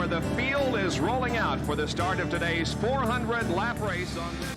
where the field is rolling out for the start of today's 400 lap race on this.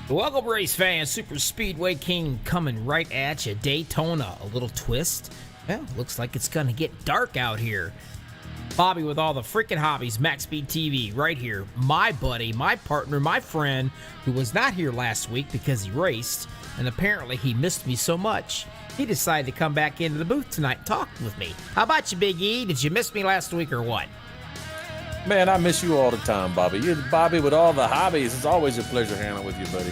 Welcome, race fans. Super Speedway King coming right at you. Daytona, a little twist. Well, looks like it's gonna get dark out here. Bobby with all the freaking hobbies, MaxspeedTV, right here. My buddy, my partner, my friend, who was not here last week because he raced, and apparently he missed me so much, he decided to come back into the booth tonight and talk with me. How about you, Big E? Did you miss me last week or what? Man, I miss you all the time, Bobby. You're Bobby with all the hobbies. It's always a pleasure hanging with you, buddy.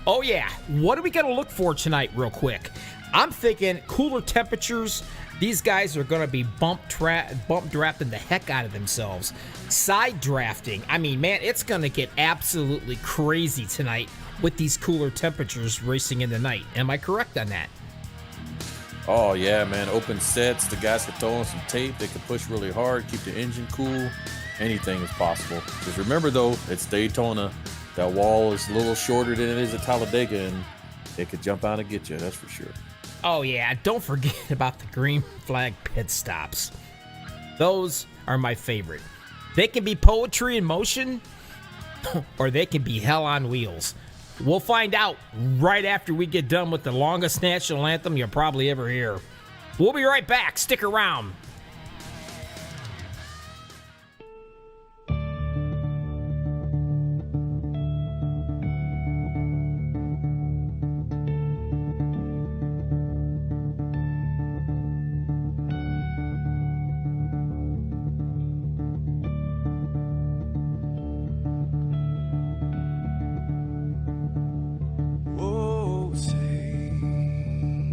Oh, yeah. What are we going to look for tonight real quick? I'm thinking cooler temperatures. These guys are going to be bump drafting the heck out of themselves. Side drafting. I mean, man, it's going to get absolutely crazy tonight with these cooler temperatures racing in the night. Am I correct on that? Oh, yeah, man. Open sets. The guys can throw on some tape. They can push really hard, keep the engine cool. Anything is possible. Just remember, though, it's Daytona. That wall is a little shorter than it is at Talladega, and it could jump out and get you. That's for sure. Oh, yeah. Don't forget about the green flag pit stops. Those are my favorite. They can be poetry in motion, or they can be hell on wheels. We'll find out right after we get done with the longest national anthem you'll probably ever hear. We'll be right back. Stick around.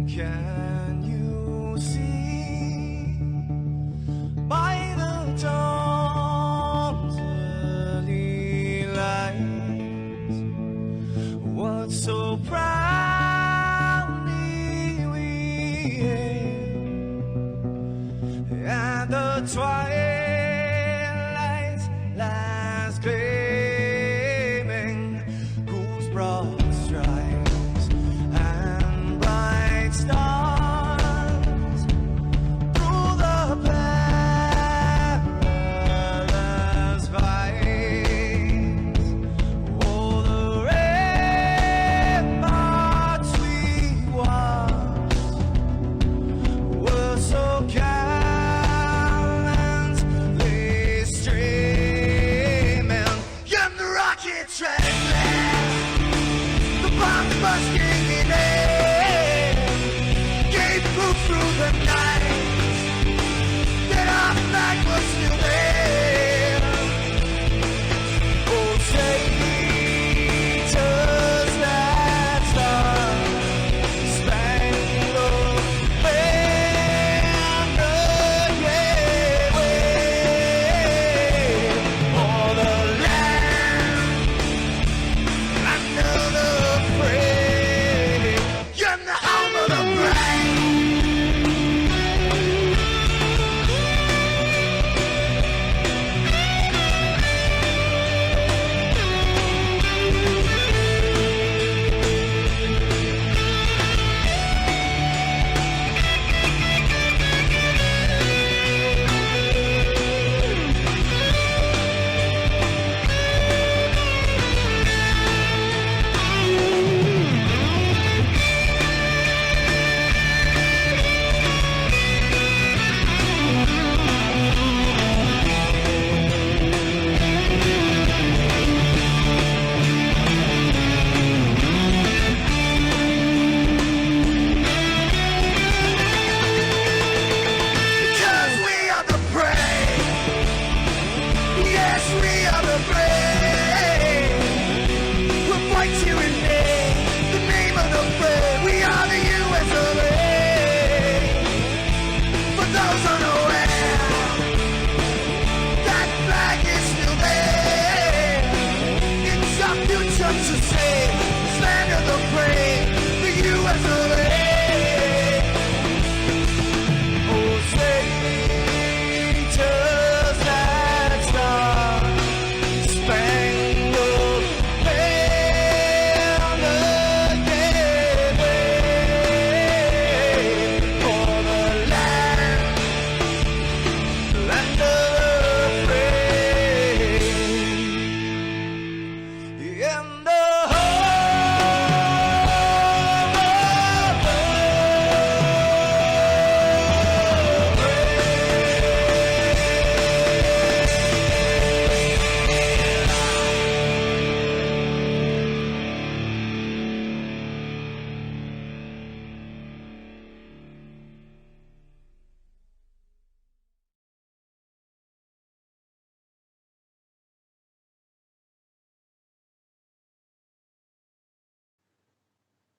Can you see by the dawn's early light what so proudly we hailed at the twilight's last gleam?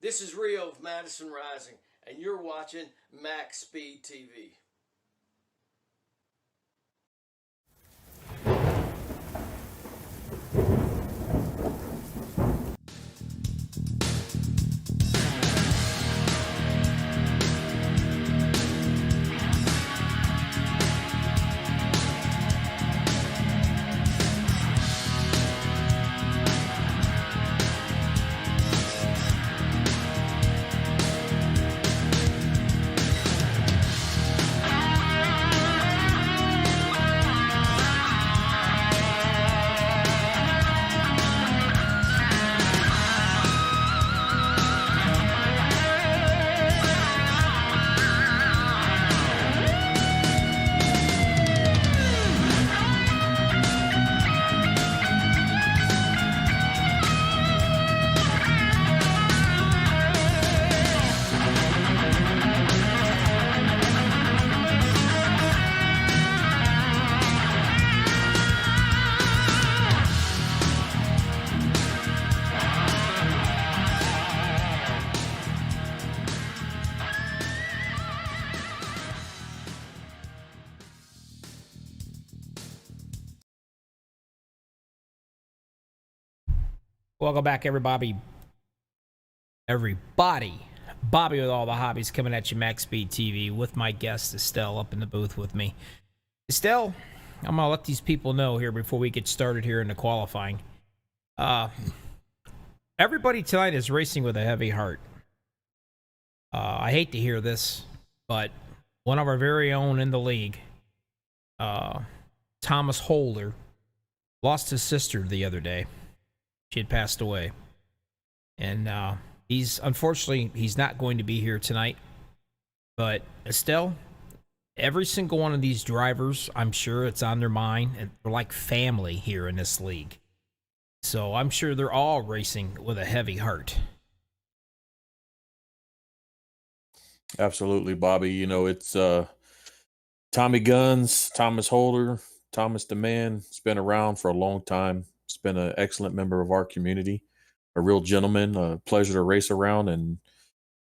This is Rio of Madison Rising, and you're watching Max Speed TV. Welcome back, everybody. Bobby with all the hobbies coming at you, Max Speed TV, with my guest Estelle up in the booth with me. Estelle, I'm gonna let these people know here before we get started here in the qualifying. Everybody tonight is racing with a heavy heart. I hate to hear this, but one of our very own in the league, Thomas Holder, lost his sister the other day. She had passed away. And he's not going to be here tonight. But Estelle, every single one of these drivers, I'm sure it's on their mind, and they're like family here in this league. So I'm sure they're all racing with a heavy heart. Absolutely, Bobby. You know, it's Tommy Guns, Thomas Holder, Thomas the Man. It's been around for a long time. It's been an excellent member of our community, a real gentleman, a pleasure to race around. And,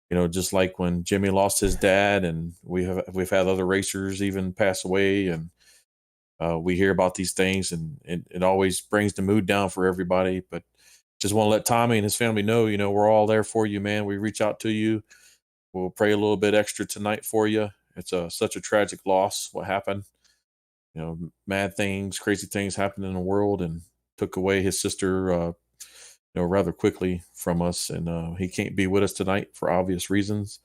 you know, just like when Jimmy lost his dad, and we've had other racers even pass away, and we hear about these things, and it always brings the mood down for everybody. But just want to let Tommy and his family know, you know, we're all there for you, man. We reach out to you. We'll pray a little bit extra tonight for you. It's such a tragic loss, what happened. You know, mad things, crazy things happened in the world, and took away his sister, rather quickly from us. And he can't be with us tonight for obvious reasons.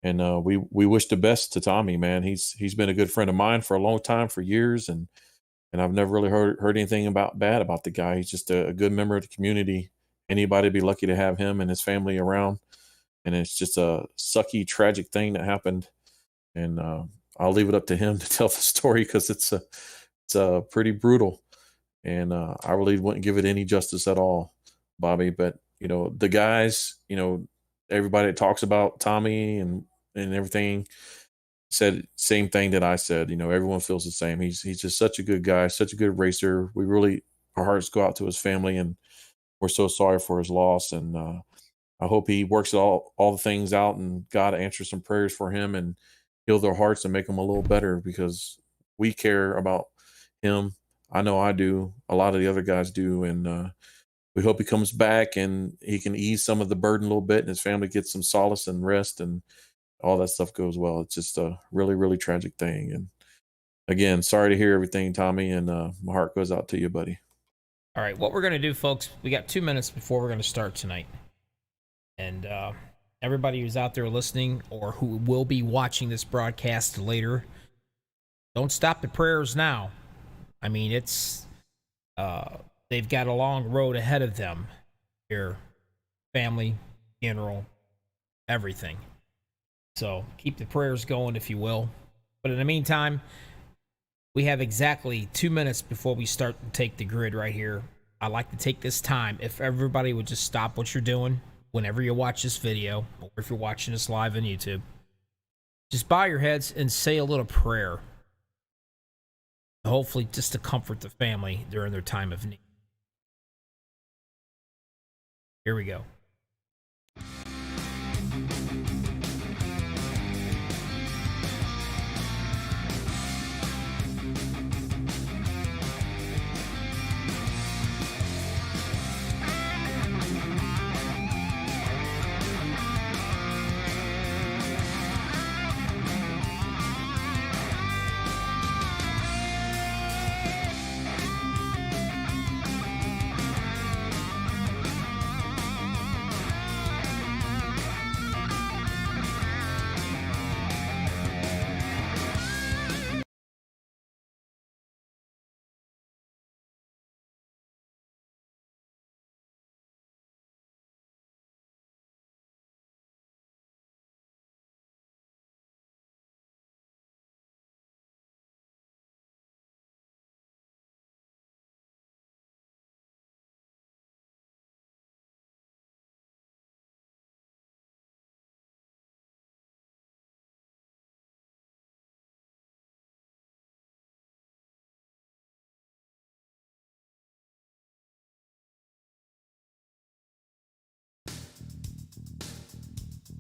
And we wish the best to Tommy, man. He's been a good friend of mine for a long time, for years. And I've never really heard anything bad about the guy. He's just a good member of the community. Anybody be lucky to have him and his family around. And it's just a sucky, tragic thing that happened. And I'll leave it up to him to tell the story, because it's pretty brutal. And I really wouldn't give it any justice at all, Bobby. But, you know, the guys, you know, everybody that talks about Tommy and everything said same thing that I said. You know, everyone feels the same. He's just such a good guy, such a good racer. Our hearts go out to his family, and we're so sorry for his loss. And I hope he works all the things out, and God answers some prayers for him and heal their hearts and make them a little better, because we care about him. I know I do. A lot of the other guys do. And we hope he comes back and he can ease some of the burden a little bit, and his family gets some solace and rest, and all that stuff goes well. It's just a really, really tragic thing. And again, sorry to hear everything, Tommy, and my heart goes out to you, buddy. All right, what we're going to do, folks, we got 2 minutes before we're going to start tonight. And everybody who's out there listening, or who will be watching this broadcast later, don't stop the prayers now. I mean, it's they've got a long road ahead of them here. Family, funeral, everything. So keep the prayers going, if you will. But in the meantime, we have exactly 2 minutes before we start to take the grid right here. I'd like to take this time, if everybody would just stop what you're doing whenever you watch this video, or if you're watching this live on YouTube, just bow your heads and say a little prayer. Hopefully just to comfort the family during their time of need. Here we go.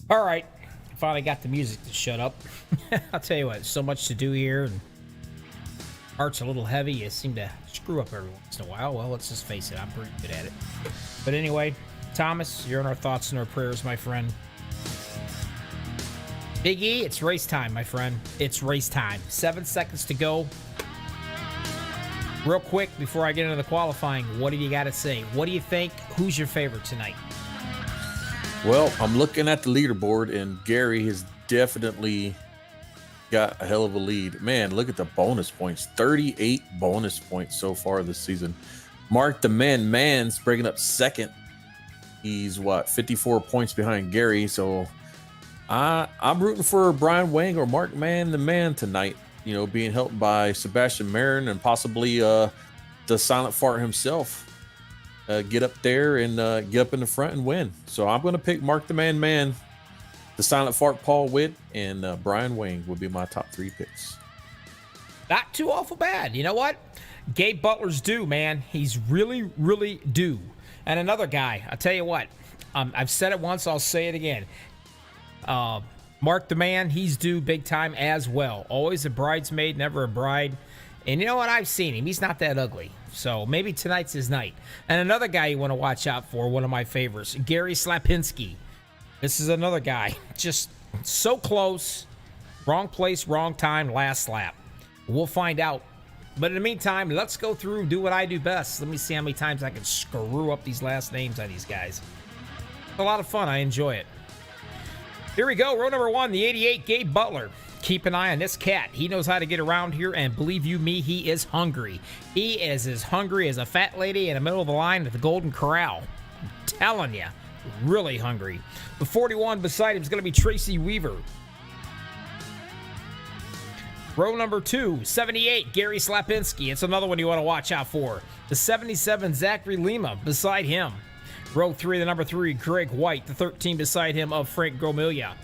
All right, finally got the music to shut up. I'll tell you what, so much to do here, and heart's a little heavy. You seem to screw up every once in a while. Well, let's just face it, I'm pretty good at it. But anyway, Thomas, you're in our thoughts and our prayers, my friend. Big E, it's race time, my friend. It's race time. 7 seconds to go. Real quick, before I get into the qualifying, what do you got to say? What do you think? Who's your favorite tonight? Well, I'm looking at the leaderboard, and Gary has definitely got a hell of a lead. Man, look at the bonus points. 38 bonus points so far this season. Mark the man's breaking up second. He's, 54 points behind Gary, so I'm rooting for Brian Wang or Mark the man tonight. You know, being helped by Sebastian Marin and possibly the Silent Fart himself. Get up there and get up in the front and win. So I'm going to pick Mark the man, the Silent Fart Paul Witt, and Brian Wang would be my top 3 picks. Not too awful bad. You know what? Gabe Butler's due, man. He's really, really due. And another guy, I'll tell you what. I've said it once, I'll say it again. Mark the man, he's due big time as well. Always a bridesmaid, never a bride. And you know what? I've seen him. He's not that ugly. So maybe tonight's his night. And another guy you want to watch out for, one of my favorites, Gary Slapinski. This is another guy. Just so close. Wrong place, wrong time, last lap. We'll find out. But in the meantime, let's go through and do what I do best. Let me see how many times I can screw up these last names on these guys. It's a lot of fun. I enjoy it. Here we go. Row number 1, the 88, Gabe Butler. Keep an eye on this cat. He knows how to get around here, and believe you me, he is hungry. He is as hungry as a fat lady in the middle of the line at the Golden Corral. I'm telling you, really hungry. The 41 beside him is going to be Tracy Weaver. Row number 2, 78, Gary Slapinski. It's another one you want to watch out for. The 77, Zachary Lima beside him. Row 3, the number 3, Greg White. The 13 beside him of Frank Gromilia.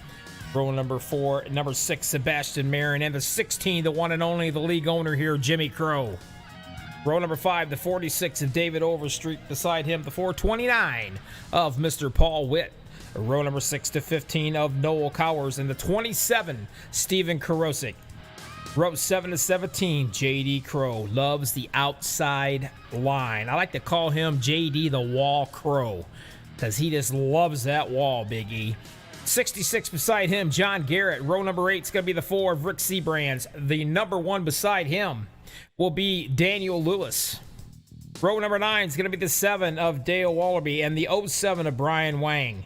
Row number 4, number 6, Sebastian Marin. And the 16, the one and only, the league owner here, Jimmy Crow. Row number 5, the 46 of David Overstreet. Beside him, the 429 of Mr. Paul Witt. Row number 6 to 15 of Noel Cowers. And the 27, Steven Karosik. Row 7 to 17, JD Crow. Loves the outside line. I like to call him JD the Wall Crow, because he just loves that wall, Big E. 66 beside him, John Garrett. Row number 8 is going to be the 4 of Rick Seabrands. The number 1 beside him will be Daniel Lewis. Row number 9 is going to be the 7 of Dale Wallaby and the 07 of Brian Wang.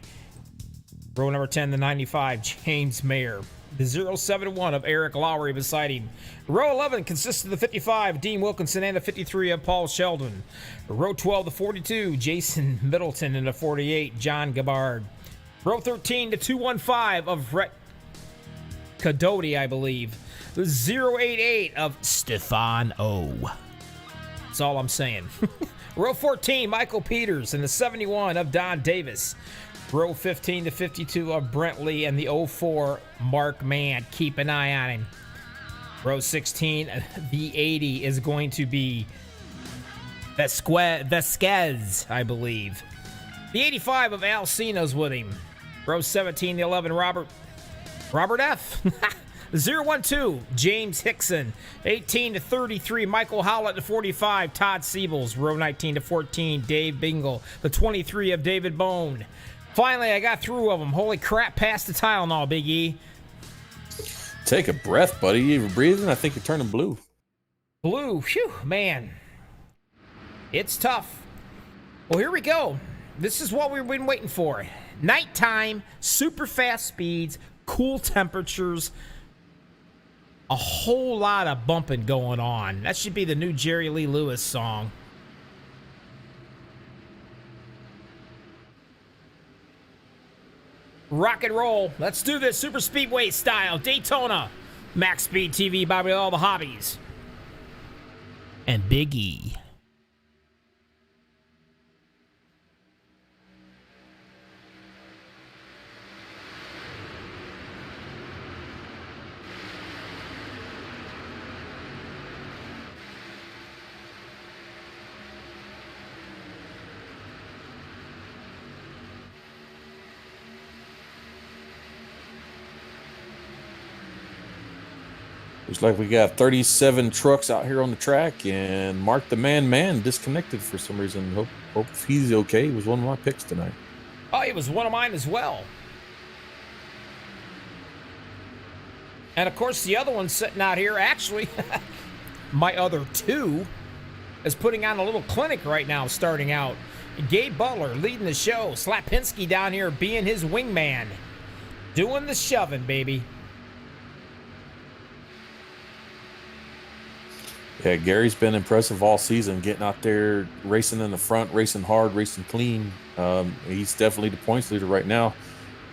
Row number 10, the 95, James Mayer. The 071 of Eric Lowry beside him. Row 11 consists of the 55, Dean Wilkinson, and the 53 of Paul Sheldon. Row 12, the 42, Jason Middleton, and the 48, John Gabbard. Row 13, the 215 of Rhett Cadoti, I believe. The 088 of Stefan O. That's all I'm saying. Row 14, Michael Peters, and the 71 of Don Davis. Row 15 to 52 of Brent Lee and the 04 Mark Mann. Keep an eye on him. Row 16, the 80 is going to be Vesquez, I believe. The 85 of Al Cena's with him. Row 17, the 11 Robert F. 012, James Hickson. 18 to 33, Michael Howlett. The 45, Todd Siebels. Row 19 to 14, Dave Bingle. The 23 of David Bone. Finally, I got through of them. Holy crap, past the Tylenol, Big E. Take a breath, buddy. You even breathing? I think you're turning blue. Blue, phew, man. It's tough. Well, here we go. This is what we've been waiting for. Nighttime, super fast speeds, cool temperatures, a whole lot of bumping going on. That should be the new Jerry Lee Lewis song. Rock and roll. Let's do this super speedway style. Daytona. Max Speed TV, Bobby, all the hobbies. And Big E. Looks like we got 37 trucks out here on the track, and Mark the Man disconnected for some reason. Hope he's okay. He was one of my picks tonight. Oh, he was one of mine as well. And of course, the other one sitting out here, actually, my other two, is putting on a little clinic right now, starting out. Gabe Butler leading the show. Slapinski down here being his wingman. Doing the shoving, baby. Yeah, Gary's been impressive all season, getting out there, racing in the front, racing hard, racing clean. He's definitely the points leader right now.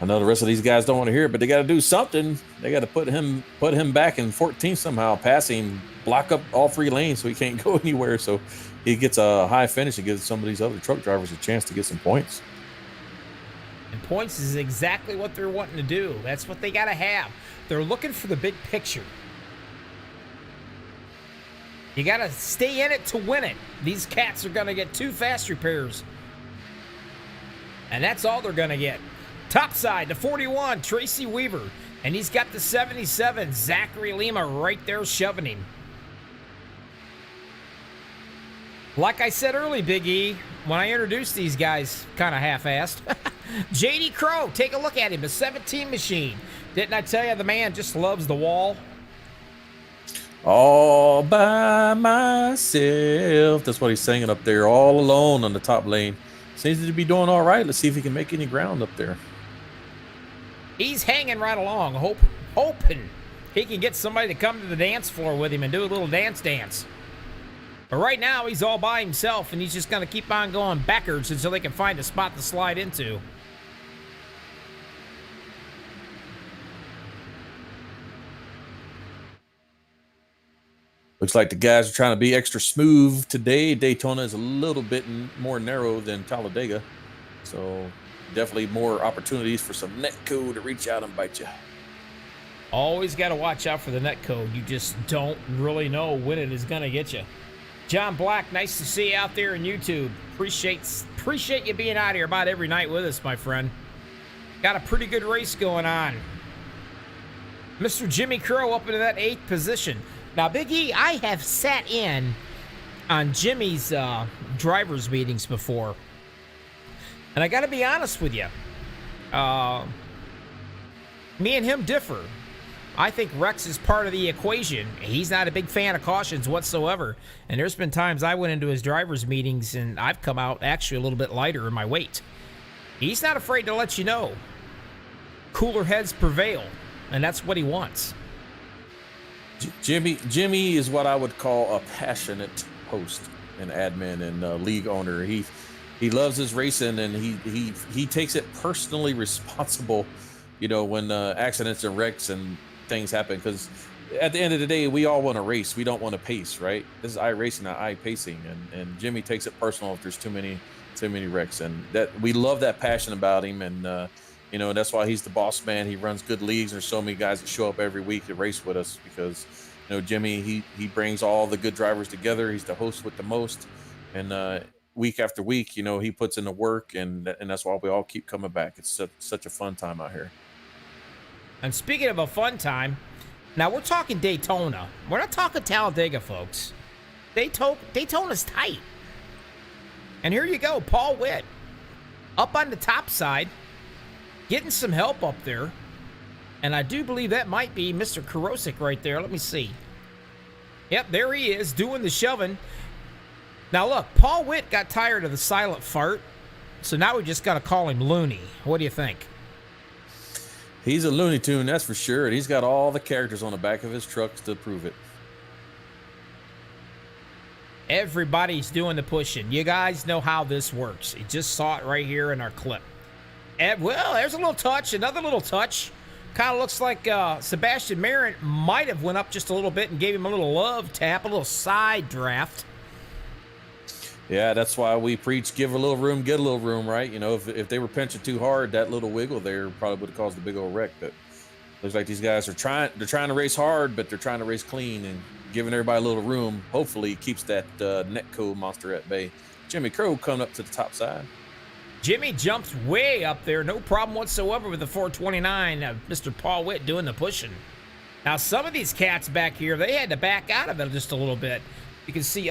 I know the rest of these guys don't want to hear it, but they got to do something. They got to put him back in 14th somehow, pass him, block up all 3 lanes so he can't go anywhere. So he gets a high finish and gives some of these other truck drivers a chance to get some points. And points is exactly what they're wanting to do. That's what they got to have. They're looking for the big picture. You got to stay in it to win it. These cats are going to get 2 fast repairs. And that's all they're going to get. Topside, the 41, Tracy Weaver. And he's got the 77, Zachary Lima, right there shoving him. Like I said early, Big E, when I introduced these guys kind of half-assed. JD Crow, take a look at him, a 17 machine. Didn't I tell you the man just loves the wall? All by myself. That's what he's singing up there, all alone on the top lane. Seems to be doing all right. Let's see if he can make any ground up there. He's hanging right along, hoping he can get somebody to come to the dance floor with him and do a little dance. But right now, he's all by himself, and he's just going to keep on going backwards until they can find a spot to slide into. Looks like the guys are trying to be extra smooth today. Daytona is a little bit more narrow than Talladega. So definitely more opportunities for some net code to reach out and bite you. Always got to watch out for the net code. You just don't really know when it is going to get you. John Black, nice to see you out there on YouTube. Appreciate you being out here about every night with us, my friend. Got a pretty good race going on. Mr. Jimmy Crow up into that 8th position. Now, Big E, I have sat in on Jimmy's drivers' meetings before. And I got to be honest with you. Me and him differ. I think Rex is part of the equation. He's not a big fan of cautions whatsoever. And there's been times I went into his drivers' meetings and I've come out actually a little bit lighter in my weight. He's not afraid to let you know. Cooler heads prevail. And that's what he wants. Jimmy is what I would call a passionate host and admin and league owner. He loves his racing, and he takes it personally responsible, you know, when accidents and wrecks and things happen, because at the end of the day, we all want to race. We don't want to pace, right? This is iRacing, not iPacing, and Jimmy takes it personal if there's too many wrecks, and that we love that passion about him. And you know, that's why he's the boss man. He runs good leagues. There's so many guys that show up every week to race with us because, you know, Jimmy, he brings all the good drivers together. He's the host with the most. And week after week, you know, he puts in the work, and that's why we all keep coming back. It's such a fun time out here. And speaking of a fun time, now we're talking Daytona. We're not talking Talladega, folks. Daytona's tight. And here you go, Paul Witt. Up on the top side. Getting some help up there. And I do believe that might be Mr. Kurosik right there. Let me see. Yep, there he is doing the shoving. Now look, Paul Witt got tired of the silent fart. So now we just got to call him Looney. What do you think? He's a Looney Tune, that's for sure. And he's got all the characters on the back of his trucks to prove it. Everybody's doing the pushing. You guys know how this works. You just saw it right here in our clip. And, well, there's a little touch, another little touch. Kind of looks like Sebastian Marin might have went up just a little bit and gave him a little love tap, a little side draft. Yeah, that's why we preach give a little room, get a little room, right? You know, if they were pinching too hard, that little wiggle there probably would have caused a big old wreck. But looks like these guys are trying to race hard, but they're trying to race clean and giving everybody a little room. Hopefully keeps that netco monster at bay. Jimmy Crow coming up to the top side. Jimmy jumps way up there. No problem whatsoever with the 429. Mr. Paul Witt doing the pushing. Now, some of these cats back here, they had to back out of it just a little bit. You can see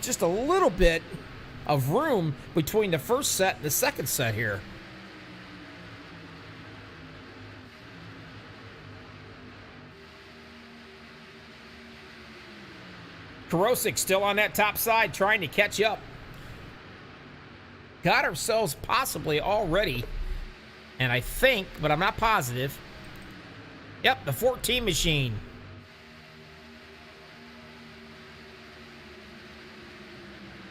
just a little bit of room between the first set and the second set here. Karosik still on that top side trying to catch up. Got ourselves possibly already, and I think, but I'm not positive. Yep, the 14 machine.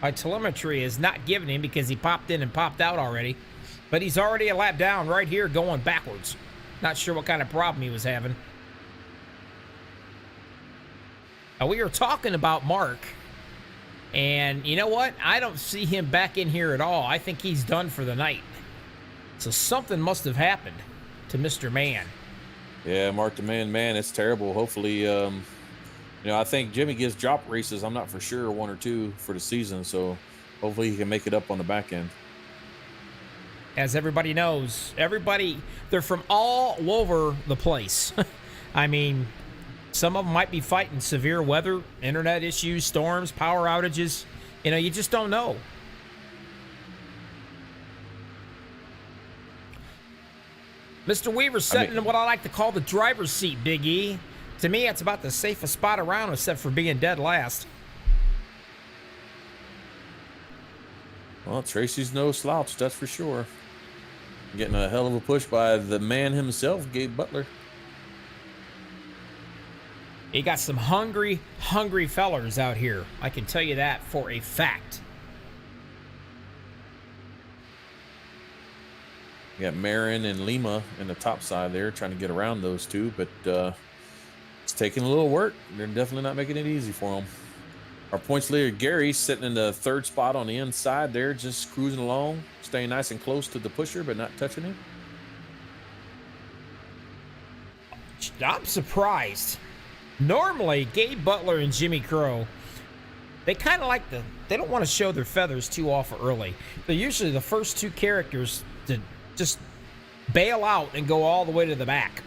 My telemetry is not giving him because he popped in and popped out already. But he's already a lap down right here going backwards. Not sure what kind of problem he was having. Now, we were talking about Mark. And you know what? I don't see him back in here at all. I think he's done for the night. So something must have happened to Mr. Man. Yeah, Mark the Man, it's terrible. Hopefully, you know, I think Jimmy gives drop races. I'm not for sure, 1 or 2 for the season. So hopefully he can make it up on the back end. As everybody knows, they're from all over the place. I mean, some of them might be fighting severe weather, internet issues, storms, power outages. You know, you just don't know. Mr. Weaver's sitting in what I like to call the driver's seat, Big E. To me, it's about the safest spot around, except for being dead last. Well, Tracy's no slouch, that's for sure. Getting a hell of a push by the man himself, Gabe Butler. You got some hungry fellers out here. I can tell you that for a fact. You got Marin and Lima in the top side there, trying to get around those two, but it's taking a little work. They're definitely not making it easy for them. Our points leader, Gary, sitting in the 3rd spot on the inside there, just cruising along, staying nice and close to the pusher, but not touching him. I'm surprised. Normally, Gabe Butler and Jimmy Crow, they kind of like they don't want to show their feathers too off early. They're usually the first 2 characters to just bail out and go all the way to the back.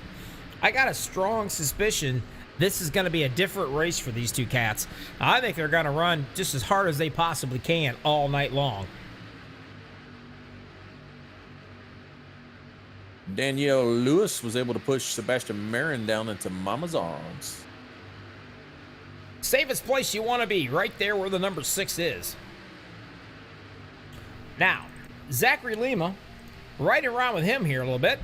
I got a strong suspicion this is going to be a different race for these 2 cats. I think they're going to run just as hard as they possibly can all night long. Danielle Lewis was able to push Sebastian Marin down into Mama's arms. Safest place you want to be, right there where the number 6 is. Now, Zachary Lima, right around with him here a little bit.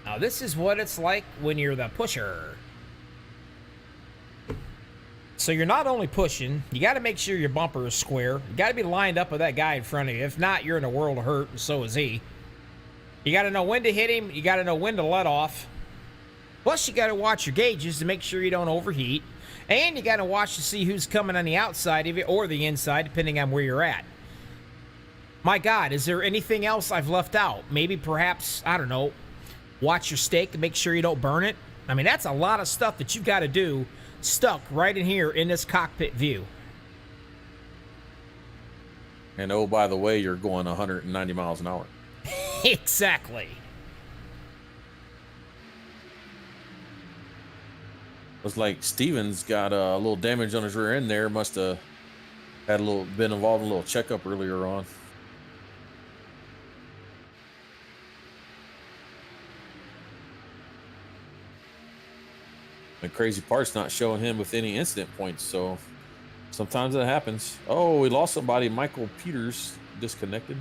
Now, this is what it's like when you're the pusher. So you're not only pushing, you got to make sure your bumper is square. You got to be lined up with that guy in front of you. If not, you're in a world of hurt, and so is he. You got to know when to hit him. You got to know when to let off. Plus, you got to watch your gauges to make sure you don't overheat. And you got to watch to see who's coming on the outside of you or the inside, depending on where you're at. My God, is there anything else I've left out? Maybe, perhaps, I don't know, watch your steak to make sure you don't burn it. I mean, that's a lot of stuff that you've got to do stuck right in here in this cockpit view. And oh, by the way, you're going 190 miles an hour. Exactly. Looks like Stevens got a little damage on his rear end there. Must have had been involved in a little checkup earlier on. The crazy part's not showing him with any incident points, so sometimes that happens. Oh, we lost somebody. Michael Peters disconnected.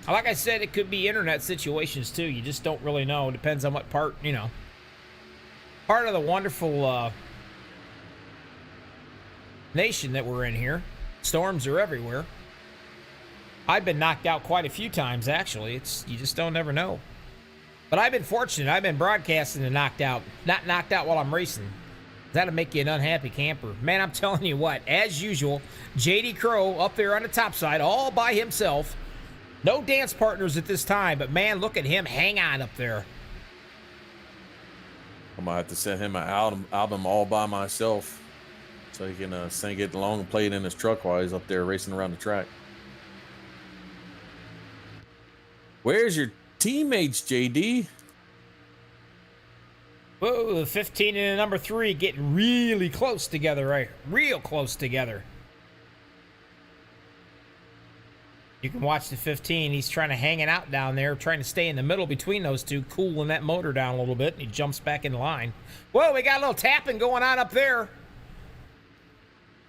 Like I said, it could be internet situations too. You just don't really know. It depends on what part, you know. Part of the wonderful nation that we're in here. Storms are everywhere. I've been knocked out quite a few times, actually. You just don't ever know. But I've been fortunate. I've been broadcasting and knocked out. Not knocked out while I'm racing. That'll make you an unhappy camper. Man, I'm telling you what, as usual, JD Crow up there on the top side, all by himself. No dance partners at this time, but man, look at him hang on up there. I might have to send him an album all by myself so he can sing it along and play it in his truck while he's up there racing around the track. Where's your teammates, JD. Whoa, the 15 and the number 3 getting really close together, right? Real close together. You can watch the 15. He's trying to hang it out down there, trying to stay in the middle between those two, cooling that motor down a little bit, and he jumps back in line. Whoa, we got a little tapping going on up there.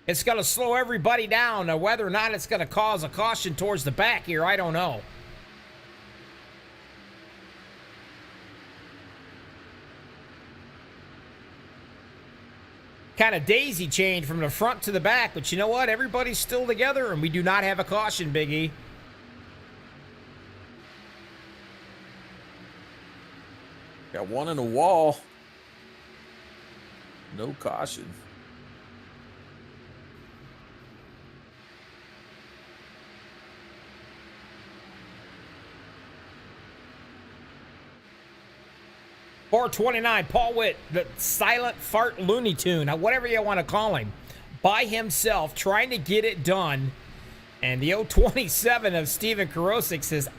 It's going to slow everybody down. Now, whether or not it's going to cause a caution towards the back here, I don't know. Kind of daisy chained from the front to the back, but you know what? Everybody's still together, and we do not have a caution, Big E. Got one in the wall. No caution. .429, Paul Witt, the silent fart Looney Tune, whatever you want to call him, by himself, trying to get it done. And the 027 of Steven Karosik says,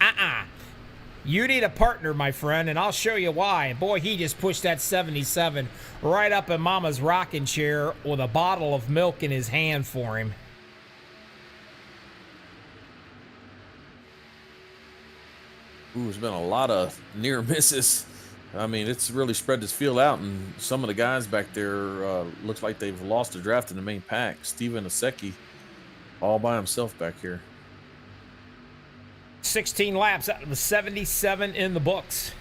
you need a partner, my friend, and I'll show you why. Boy, he just pushed that 77 right up in Mama's rocking chair with a bottle of milk in his hand for him. Ooh, there's been a lot of near misses. I mean, it's really spread this field out, and some of the guys back there looks like they've lost a draft in the main pack. Steven Aseki all by himself back here. 16 laps out of the 77 in the books.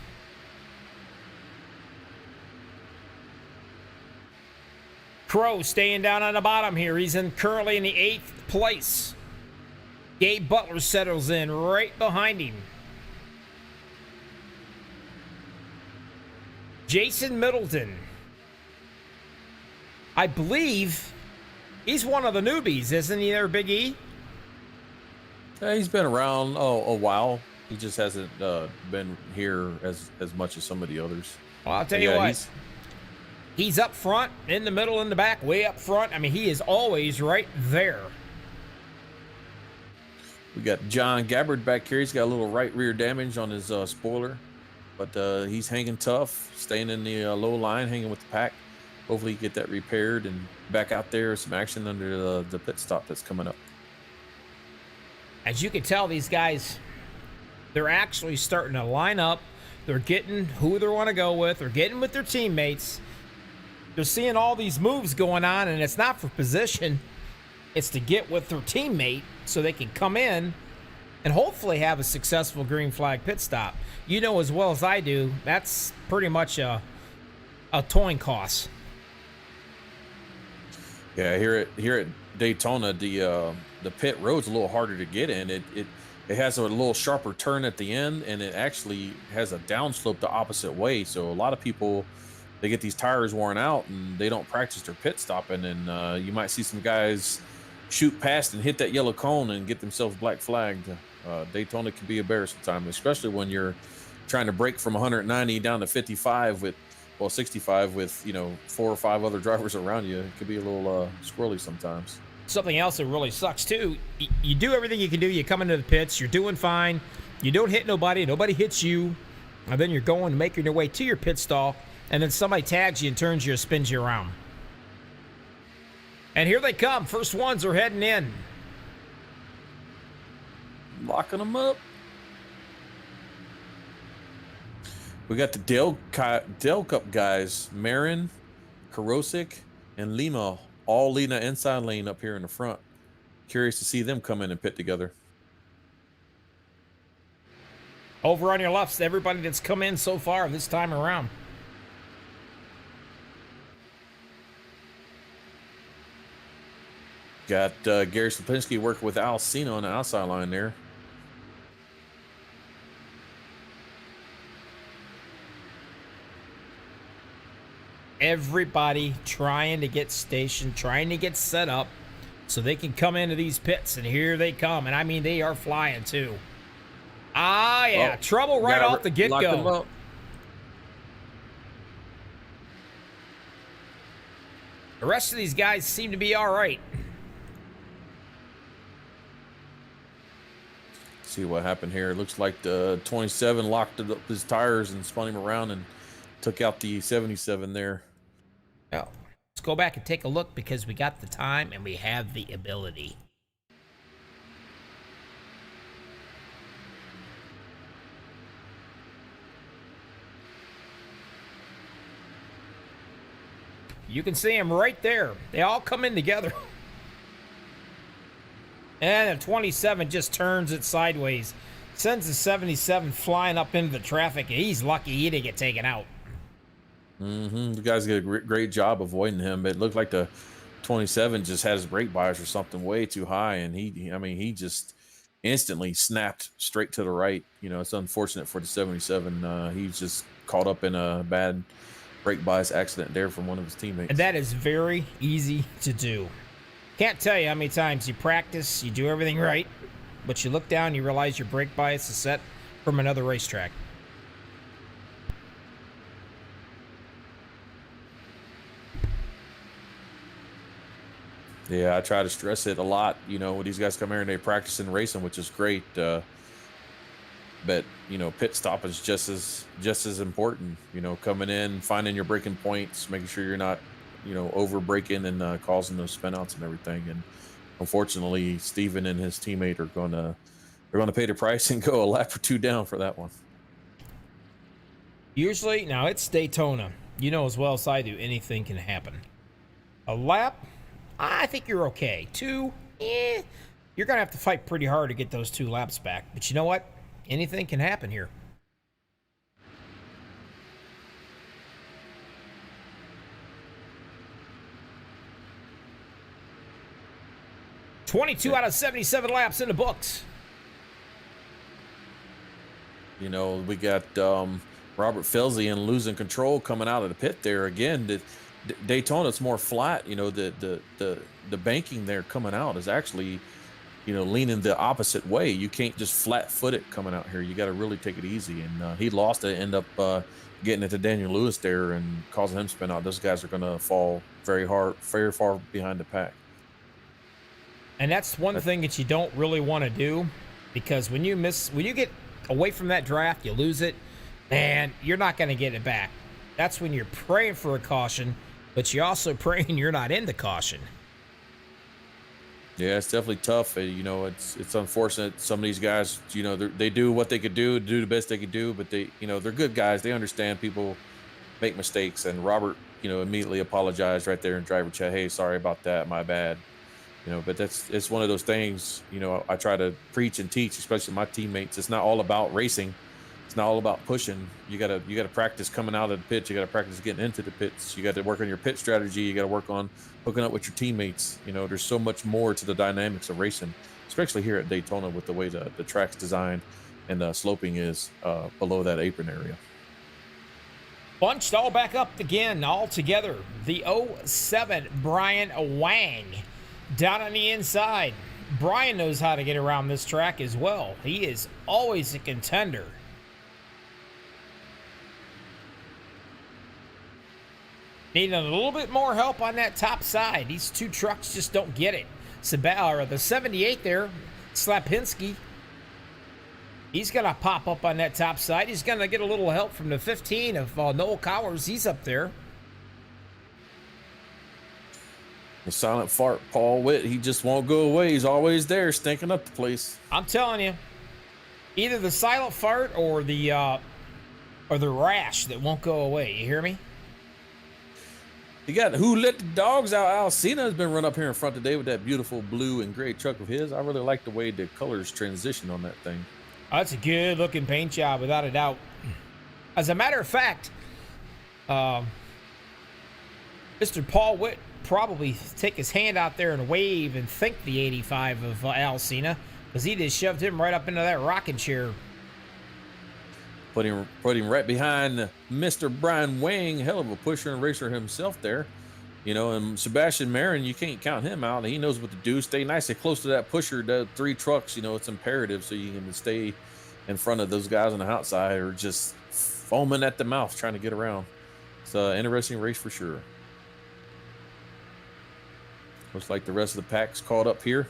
Crow staying down on the bottom here. He's currently in the 8th place. Gabe Butler settles in right behind him. Jason Middleton, I believe he's one of the newbies, isn't he there, Big E? Yeah, he's been around a while. He just hasn't been here as much as some of the others. Well, I'll tell you what, he's up front, in the middle, in the back, way up front. I mean, he is always right there. We got John Gabbard back here. He's got a little right rear damage on his spoiler. But he's hanging tough, staying in the low line, hanging with the pack. Hopefully get that repaired and back out there, some action under the pit stop that's coming up. As you can tell, these guys, they're actually starting to line up. They're getting who they want to go with. They're getting with their teammates. They're seeing all these moves going on, and it's not for position. It's to get with their teammate so they can come in and hopefully have a successful green flag pit stop. You know as well as I do, that's pretty much a towing cost. Yeah, here at Daytona, the pit road's a little harder to get in. It has a little sharper turn at the end, and it actually has a downslope the opposite way. So a lot of people, they get these tires worn out and they don't practice their pit stopping, and you might see some guys shoot past and hit that yellow cone and get themselves black flagged. Daytona can be a bear sometimes, especially when you're trying to break from 190 down to 55 with, well, 65 with, 4 or 5 other drivers around you. It could be a little squirrely sometimes. Something else that really sucks too, you do everything you can do. You come into the pits, you're doing fine. You don't hit nobody hits you. And then you're going, making your way to your pit stall, and then somebody tags you and turns you or spins you around. And here they come. First ones are heading in. Locking them up. We got the Dale Cup guys, Marin, Karosik, and Lima, all leading an inside lane up here in the front. Curious to see them come in and pit together. Over on your left, everybody that's come in so far this time around. Got Gary Slipinski working with Al Cena on the outside line there. Everybody trying to get stationed, trying to get set up so they can come into these pits, and here they come. And I mean, they are flying too. Ah, yeah, Oh, trouble right off the get-go. The rest of these guys seem to be all right. see what happened here. It looks like the 27 locked up his tires and spun him around and took out the 77 there. Well, let's go back and take a look because we got the time and we have the ability. You can see them right there. They all come in together. And the 27 just turns it sideways. Sends the 77 flying up into the traffic. He's lucky he didn't get taken out. The guys did a great job avoiding him. It looked like the 27 just had his brake bias or something way too high, and he just instantly snapped straight to the right. You know, it's unfortunate for the 77. He's just caught up in a bad brake bias accident there from one of his teammates. And that is very easy to do. Can't tell you how many times you practice, you do everything right, but you look down, you realize your brake bias is set from another racetrack. Yeah, I try to stress it a lot. You know, when these guys come here and they practice and racing, which is great. But you know, pit stop is just as important. You know, coming in, finding your braking points, making sure you're not, you know, over braking and causing those spin outs and everything. And unfortunately, Steven and his teammate are gonna pay the price and go a lap or two down for that one. Usually, now it's Daytona. You know as well as I do, anything can happen. A lap, I think you're okay. 2, you're gonna have to fight pretty hard to get those 2 laps back. But you know what? Anything can happen here. "22 out of 77 laps in the books." You know, we got Robert Felsian losing control coming out of the pit there again. Daytona's more flat. You know, the banking there coming out is actually, you know, leaning the opposite way. You can't just flat-foot it coming out here. You got to really take it easy. And he lost it, end up getting it to Daniel Lewis there and causing him spin out. Those guys are going to fall very far behind the pack. And that's one thing that you don't really want to do, because when you get away from that draft, you lose it, and you're not going to get it back. That's when you're praying for a caution, but you're also praying you're not in the caution. Yeah, it's definitely tough. You know, it's unfortunate. Some of these guys, you know, they do what they could do the best they could do, but they, you know, they're good guys. They understand people make mistakes. And Robert, you know, immediately apologized right there in driver chat. Hey, sorry about that. My bad. You know, but it's one of those things, you know, I try to preach and teach, especially my teammates. It's not all about racing. It's not all about pushing. You gotta practice coming out of the pits. You gotta practice getting into the pits. You got to work on your pit strategy. You got to work on hooking up with your teammates. You know, there's so much more to the dynamics of racing, especially here at Daytona with the way the track's designed and the sloping is below that apron area. Bunched all back up again, all together. The 07 Brian Wang down on the inside. Brian knows how to get around this track as well. He is always a contender. Needing a little bit more help on that top side. These 2 trucks just don't get it. The 78 there, Slapinski, he's going to pop up on that top side. He's going to get a little help from the 15 of Noel Cowers. He's up there. The silent fart, Paul Witt, he just won't go away. He's always there, stinking up the place. I'm telling you, either the silent fart or the rash that won't go away. You hear me? You got Who Let the Dogs Out. Alcina has been run up here in front today with that beautiful blue and gray truck of his. I really like the way the colors transition on that thing. Oh, that's a good looking paint job, without a doubt. As a matter of fact, Mr. Paul Witt probably take his hand out there and wave and thank the 85 of Alcina, because he just shoved him right up into that rocking chair. Put him right behind Mr. Brian Wang, hell of a pusher and racer himself there. You know, and Sebastian Marin, you can't count him out. He knows what to do. Stay nice and close to that pusher. The 3 trucks, you know, it's imperative so you can stay in front of those guys on the outside or just foaming at the mouth trying to get around. It's an interesting race for sure. Looks like the rest of the pack's caught up here.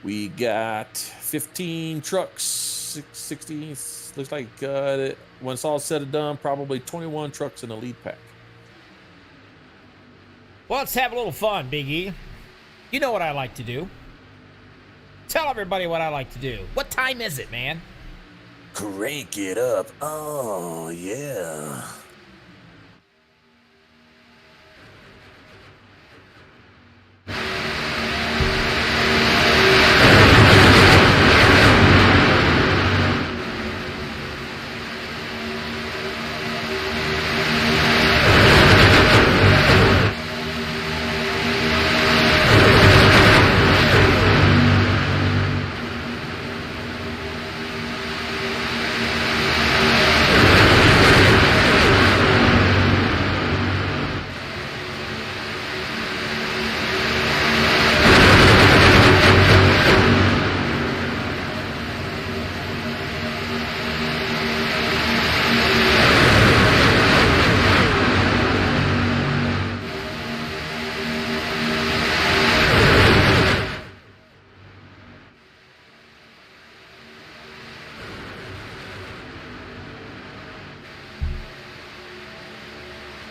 We got 15 trucks, 16, looks like when it's all said and done, probably 21 trucks in the lead pack. Well, let's have a little fun, Big E. You know what I like to do. Tell everybody what I like to do. What time is it, man? Crank it up. Oh, yeah.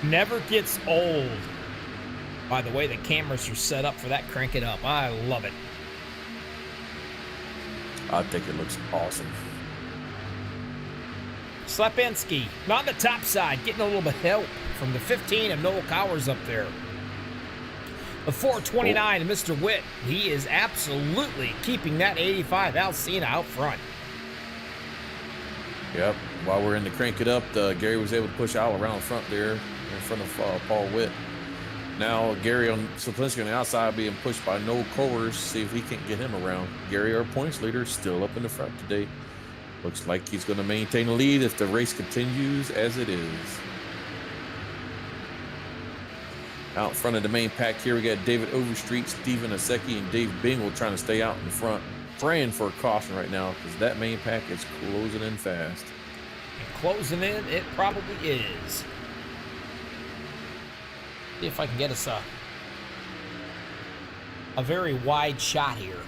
Never gets old. By the way, the cameras are set up for that crank it up. I love it. I think it looks awesome. Slepinski, on the top side, getting a little bit of help from the 15 of Noel Cowers up there. The 429 of Mr. Witt, he is absolutely keeping that 85 Alcina out front. Yep. While we're in the crank it up, Gary was able to push Al around front there in front of Paul Witt. Now Gary on Slepinski on the outside being pushed by Noel Cowers. See if he can't get him around. Gary, our points leader, still up in the front today. Looks like he's going to maintain the lead if the race continues as it is. Out in front of the main pack here, we got David Overstreet, Steven Asecki, and Dave Bingle trying to stay out in front. Praying for a caution right now because that main pack is closing in fast. And closing in, it probably is. See if I can get us a very wide shot here.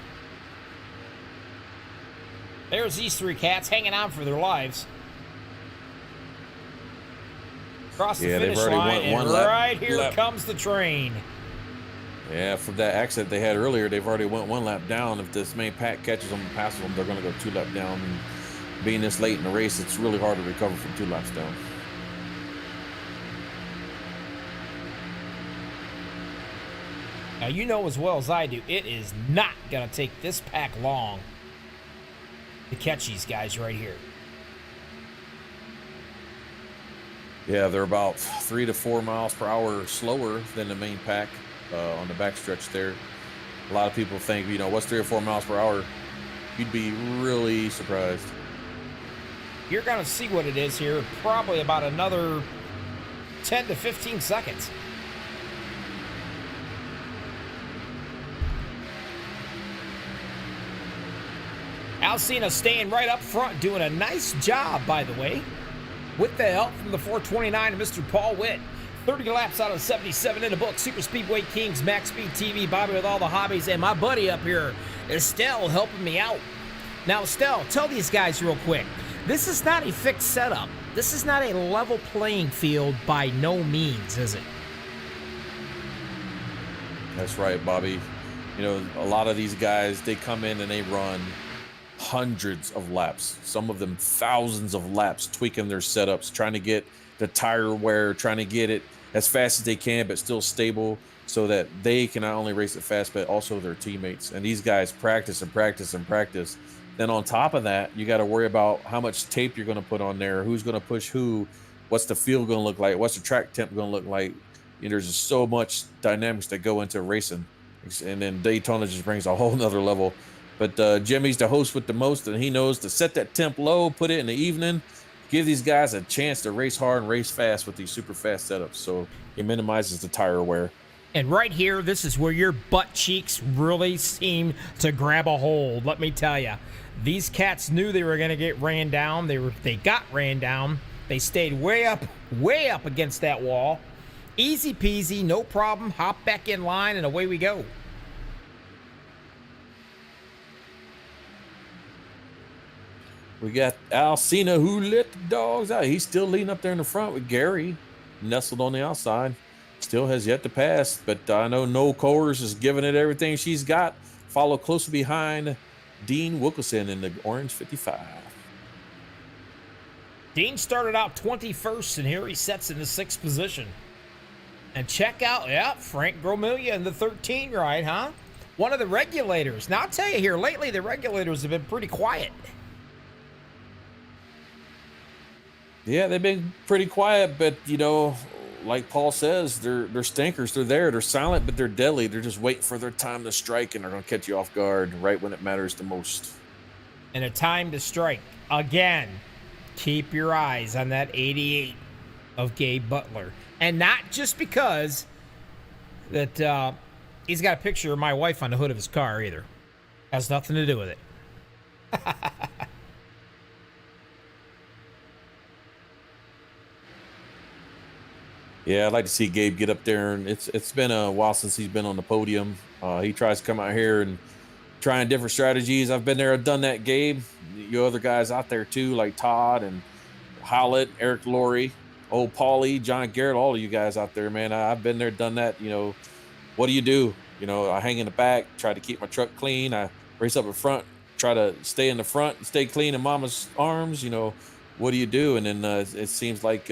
There's these three cats hanging on for their lives. Across the finish line, and right here comes the train. Yeah, from that accident they had earlier, they've already went one lap down. If this main pack catches them and passes them, they're going to go 2 laps down. And being this late in the race, it's really hard to recover from 2 laps down. Now, you know as well as I do, it is not going to take this pack long to catch these guys right here. Yeah, they're about 3 to 4 miles per hour slower than the main pack on the backstretch there. A lot of people think, you know, what's 3 or 4 miles per hour? You'd be really surprised. You're going to see what it is here, probably about another 10 to 15 seconds. Alcina staying right up front, doing a nice job, by the way, with the help from the 429 of Mr. Paul Witt. 30 laps out of 77 in the book. Super Speedway Kings, Max Speed TV, Bobby with all the hobbies, and my buddy up here, Estelle, helping me out. Now, Estelle, tell these guys real quick. This is not a fixed setup. This is not a level playing field by no means, is it? That's right, Bobby. You know, a lot of these guys, they come in and they run hundreds of laps, some of them thousands of laps, tweaking their setups, trying to get the tire wear, trying to get it as fast as they can, but still stable so that they can not only race it fast, but also their teammates. And these guys practice and practice and practice. Then on top of that, you got to worry about how much tape you're going to put on there, who's going to push who, what's the field going to look like, what's the track temp going to look like. You know, there's just so much dynamics that go into racing. And then Daytona just brings a whole nother level. But Jimmy's the host with the most, and he knows to set that temp low, put it in the evening, give these guys a chance to race hard and race fast with these super fast setups. So he minimizes the tire wear. And right here, this is where your butt cheeks really seem to grab a hold. Let me tell you, these cats knew they were going to get ran down. They got ran down. They stayed way up against that wall. Easy peasy, no problem. Hop back in line, and away we go. We got Alcina who let the dogs out. He's still leading up there in the front with Gary nestled on the outside. Still has yet to pass, but I know Noel Coers is giving it everything she's got. Follow closely behind Dean Wilkerson in the orange 55. Dean started out 21st, and here he sets in the 6th position. And check out, Frank Gromillia in the 13 ride, huh? One of the regulators. Now, I'll tell you here, lately the regulators have been pretty quiet. Yeah, they've been pretty quiet, but, you know, like Paul says, they're stinkers. They're there. They're silent, but they're deadly. They're just waiting for their time to strike, and they're going to catch you off guard right when it matters the most. And a time to strike. Again, keep your eyes on that 88 of Gabe Butler. And not just because that he's got a picture of my wife on the hood of his car either. Has nothing to do with it. Yeah, I'd like to see Gabe get up there, and it's been a while since he's been on the podium. He tries to come out here and trying different strategies. I've been there, I've done that, Gabe. You other guys out there too, like Todd and Howlett, Eric Laurie, old Paulie, John Garrett, all of you guys out there, man. I've been there, done that. You know, what do? You know, I hang in the back, try to keep my truck clean. I race up in front, try to stay in the front, stay clean in mama's arms. You know, what do you do? And then it seems like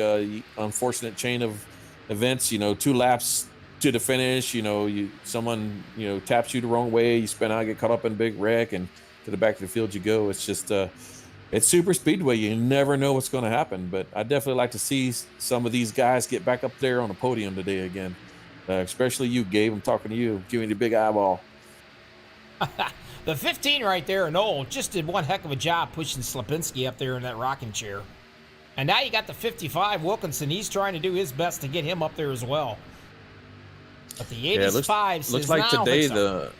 unfortunate chain of events, you know, 2 laps to the finish, you know, someone, you know, taps you the wrong way, you spin out, get caught up in a big wreck, and to the back of the field you go. It's just it's super speedway. You never know what's going to happen, but I definitely like to see some of these guys get back up there on the podium today again, especially you, Gabe. I'm talking to you. Give me the big eyeball. The 15 right there, Noel, just did one heck of a job pushing Slapinski up there in that rocking chair. And now you got the 55, Wilkinson. He's trying to do his best to get him up there as well. But the 85 looks like today the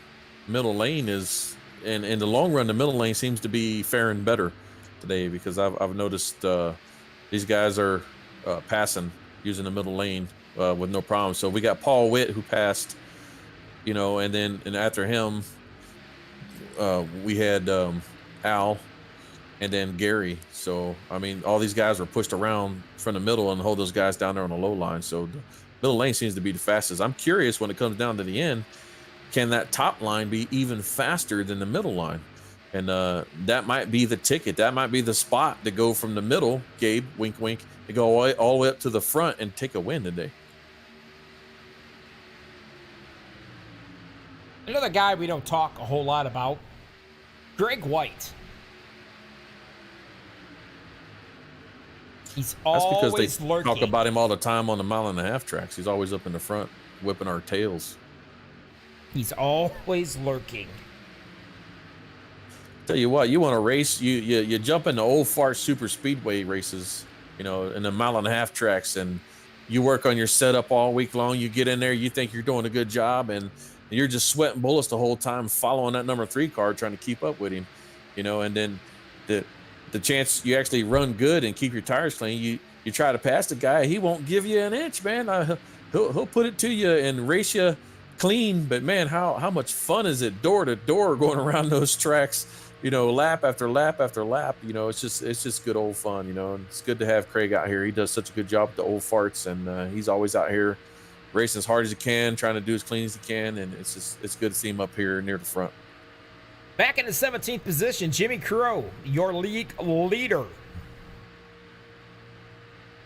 middle lane is, and in the long run, the middle lane seems to be faring better today, because I've noticed these guys are passing using the middle lane with no problem. So we got Paul Witt who passed, you know, and after him we had Al, and then Gary. So, I mean, all these guys were pushed around from the middle and hold those guys down there on the low line. So the middle lane seems to be the fastest. I'm curious when it comes down to the end, can that top line be even faster than the middle line? And that might be the ticket. That might be the spot to go from the middle, Gabe, wink, wink, to go all the way up to the front and take a win today. Another guy we don't talk a whole lot about, Greg White. He's always That's because they lurking. talk about him all the time on the 1.5 tracks. He's always up in the front, whipping our tails. He's always lurking. Tell you what, you want to race, you jump into old fart super speedway races, you know, in the 1.5 tracks, and you work on your setup all week long. You get in there, you think you're doing a good job, and you're just sweating bullets the whole time following that number 3 car, trying to keep up with him, you know. And then the chance you actually run good and keep your tires clean, you try to pass the guy, he won't give you an inch, man. He'll put it to you and race you clean. But man, how much fun is it door to door going around those tracks, you know, lap after lap after lap? You know, it's just good old fun, you know. And it's good to have Craig out here. He does such a good job with the old farts, and he's always out here racing as hard as he can, trying to do as clean as he can, and it's good to see him up here near the front. Back in the 17th position, Jimmy Crow, your league leader.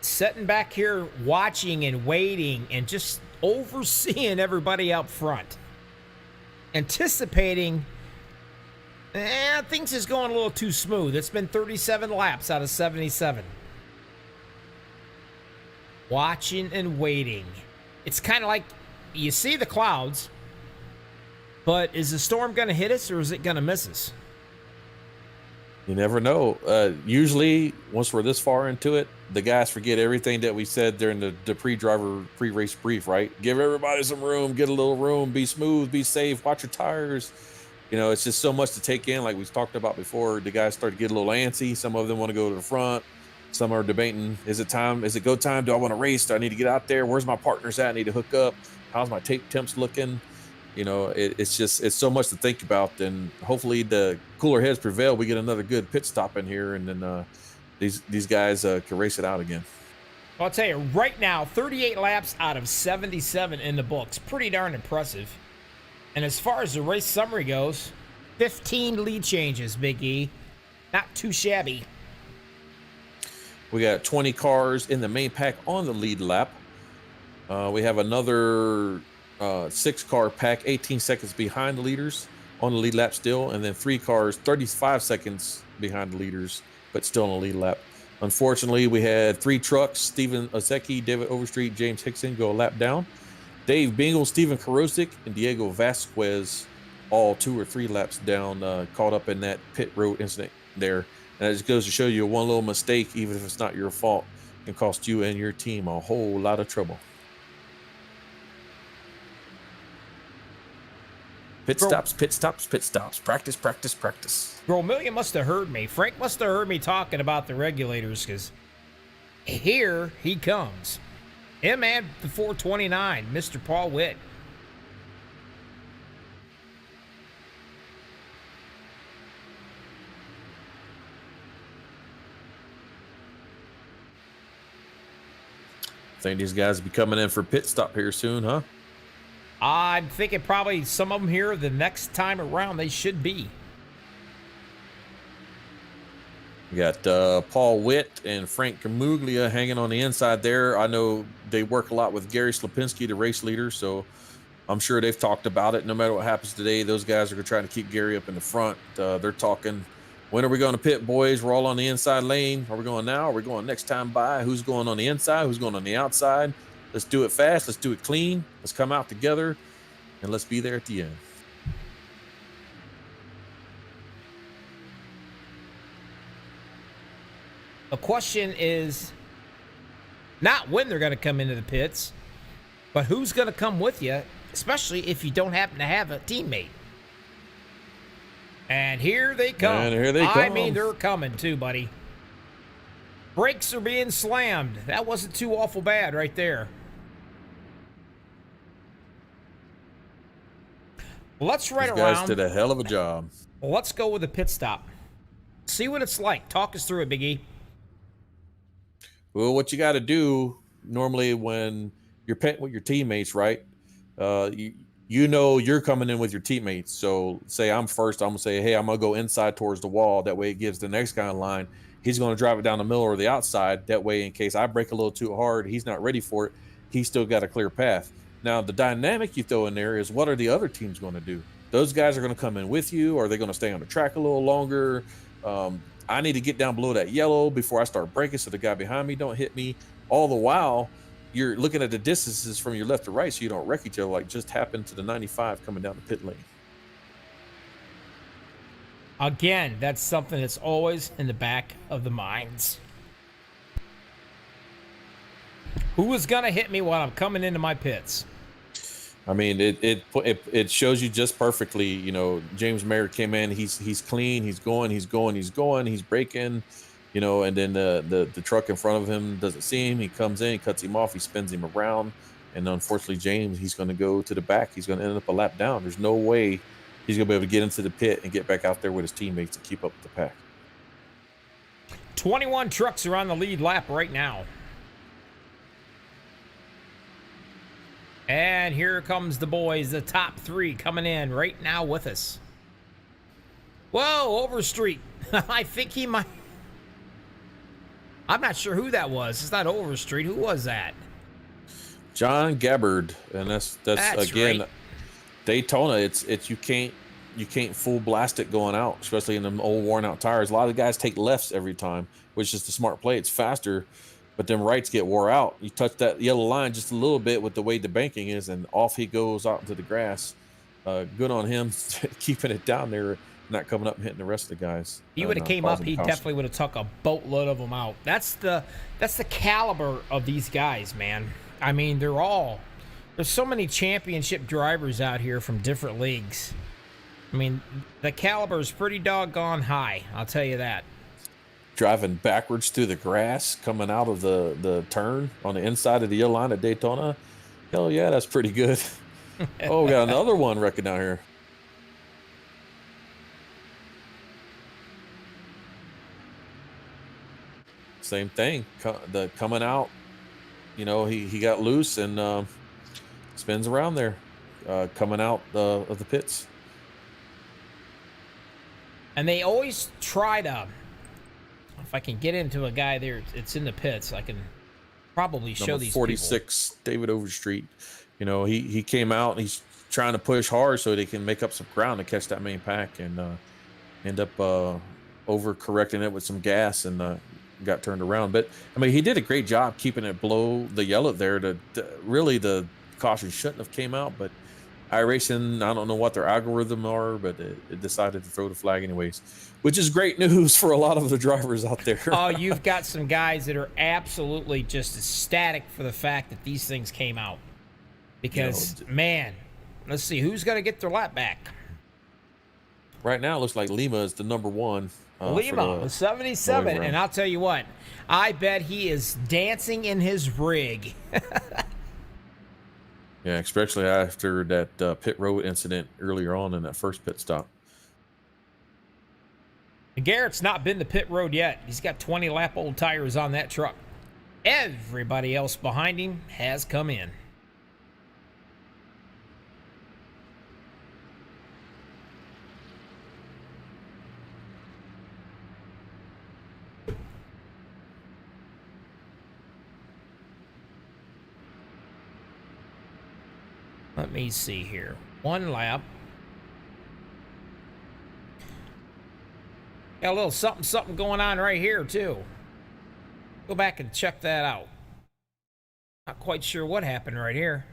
Sitting back here watching and waiting and just overseeing everybody up front. Anticipating things is going a little too smooth. It's been 37 laps out of 77. Watching and waiting. It's kind of like you see the clouds, but is the storm going to hit us or is it going to miss us? You never know. Usually, once we're this far into it, the guys forget everything that we said during the pre-race brief, right? Give everybody some room, get a little room, be smooth, be safe, watch your tires. You know, it's just so much to take in. Like we've talked about before, the guys start to get a little antsy. Some of them want to go to the front. Some are debating, is it time? Is it go time? Do I want to race? Do I need to get out there? Where's my partners at? I need to hook up. How's my tape temps looking? You know, it's so much to think about. And hopefully the cooler heads prevail. We get another good pit stop in here, and then these guys can race it out again. Well, I'll tell you right now, 38 laps out of 77 in the books. Pretty darn impressive. And as far as the race summary goes, 15 lead changes, Big E. Not too shabby. We got 20 cars in the main pack on the lead lap. We have another 6-car pack, 18 seconds behind the leaders on the lead lap still, and then 3 cars, 35 seconds behind the leaders, but still on the lead lap. Unfortunately, we had 3 trucks, Steven Ozeki, David Overstreet, James Hickson go a lap down. Dave Bingle, Steven Karosik, and Diego Vasquez all 2 or 3 laps down, caught up in that pit road incident there. And it just goes to show you one little mistake, even if it's not your fault, can cost you and your team a whole lot of trouble. Pit stops, pit stops, pit stops. Practice, practice, practice. Bro, Million must have heard me. Frank must have heard me talking about the regulators, because here he comes. Him and the 429, Mr. Paul Witt. Think these guys will be coming in for pit stop here soon, huh? I'm thinking probably some of them here the next time around they should be. We got Paul Witt and Frank Camuglia hanging on the inside there. I know they work a lot with Gary Slapinski, the race leader, so I'm sure they've talked about it. No matter what happens today, those guys are trying to keep Gary up in the front. They're talking, when are we going to pit, boys? We're all on the inside lane. Are we going now? Are we going next time by? Who's going on the inside? Who's going on the outside? Let's do it fast. Let's do it clean. Let's come out together, and let's be there at the end. The question is not when they're going to come into the pits, but who's going to come with you, especially if you don't happen to have a teammate. And here they come. And here they come. I mean, they're coming too, buddy. Brakes are being slammed. That wasn't too awful bad right there. Let's right These guys around. did a hell of a job. Let's go with a pit stop. See what it's like. Talk us through it, Big E. Well, what you got to do normally when you're pitting with your teammates, right? You know you're coming in with your teammates. So say I'm first, I'm gonna say, hey, I'm gonna go inside towards the wall. That way it gives the next guy in line. He's gonna drive it down the middle or the outside. That way, in case I break a little too hard, he's not ready for it. He's still got a clear path. Now, the dynamic you throw in there is, what are the other teams going to do? Those guys are going to come in with you. Are they going to stay on the track a little longer? I need to get down below that yellow before I start braking so the guy behind me don't hit me. All the while, you're looking at the distances from your left to right so you don't wreck each other, like just happened to the 95 coming down the pit lane. Again, that's something that's always in the back of the minds. Who is going to hit me while I'm coming into my pits? I mean, it shows you just perfectly. You know, James Mayer came in. He's clean. He's going. He's braking. You know, and then the truck in front of him doesn't see him. He comes in, he cuts him off, he spins him around, and unfortunately, James, he's going to go to the back. He's going to end up a lap down. There's no way he's going to be able to get into the pit and get back out there with his teammates and keep up with the pack. 21 trucks are on the lead lap right now. And here comes the boys, the top 3 coming in right now with us. Whoa, Overstreet. I think he might. I'm not sure who that was. It's not Overstreet. Who was that? John Gabbard, and that's again, right. Daytona. It's you can't full blast it going out, especially in them old worn out tires. A lot of guys take lefts every time, which is the smart play. It's faster. But then rights get wore out. You touch that yellow line just a little bit with the way the banking is, and off he goes out into the grass. Good on him keeping it down there, not coming up and hitting the rest of the guys. He would have came up, he definitely would have took a boatload of them out. That's the caliber of these guys, man. I mean, there's so many championship drivers out here from different leagues. I mean, the caliber is pretty doggone high, I'll tell you that. Driving backwards through the grass, coming out of the turn on the inside of the yellow line at Daytona. Hell yeah, that's pretty good. Oh, we got another one wrecking out here. Same thing. The coming out, he got loose and spins around there, coming out of the pits. And they always try to, if I can get into a guy there, it's in the pits, I can probably show Number these 46, people. David Overstreet. He came out and he's trying to push hard so they can make up some ground to catch that main pack and end up over correcting it with some gas and got turned around. But I mean, he did a great job keeping it below the yellow there. Really, the caution shouldn't have came out, but iRacing, I don't know what their algorithm are, but it decided to throw the flag anyways, which is great news for a lot of the drivers out there. Oh, you've got some guys that are absolutely just ecstatic for the fact that these things came out. Because, man, let's see, who's going to get their lap back? Right now, it looks like Lima is the number one. Lima, the 77. And I'll tell you what, I bet he is dancing in his rig. Yeah, especially after that pit road incident earlier on in that first pit stop. And Garrett's not been to pit road yet. He's got 20 lap old tires on that truck. Everybody else behind him has come in. Let me see here. One lap. Got a little something going on right here, too. Go back and check that out. Not quite sure what happened right here.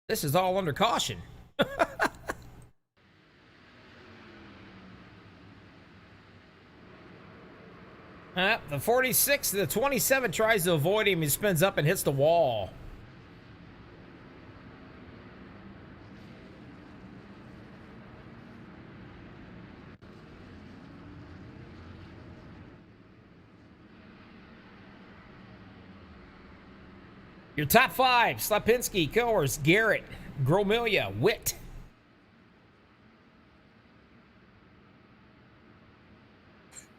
This is all under caution. The 46, the 27 tries to avoid him. He spins up and hits the wall. Your top five: Slapinski, Killers, Garrett, Gromilia, Witt.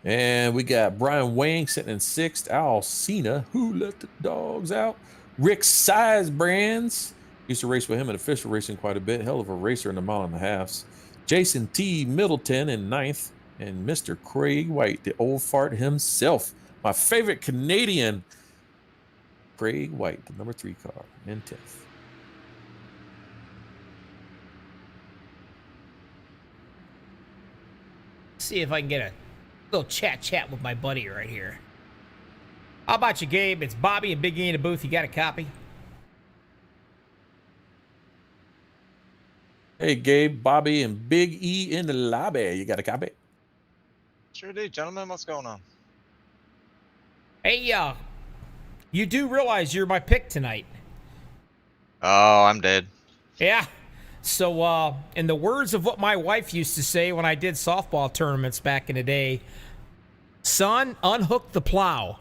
And we got Brian Wang sitting in sixth. Al Cena, who let the dogs out. Rick Size Brands. Used to race with him in official racing quite a bit. Hell of a racer in the mile and a halves. Jason T. Middleton in ninth. And Mr. Craig White, the old fart himself. My favorite Canadian. Craig White, the number 3 car, in 10th. See if I can get a little chat with my buddy right here. How about you, Gabe? It's Bobby and Big E in the booth. You got a copy? Hey, Gabe, Bobby, and Big E in the lobby. You got a copy? Sure do, gentlemen. What's going on? Hey, you do realize you're my pick tonight. Oh, I'm dead. Yeah. So, in the words of what my wife used to say when I did softball tournaments back in the day, son, unhook the plow.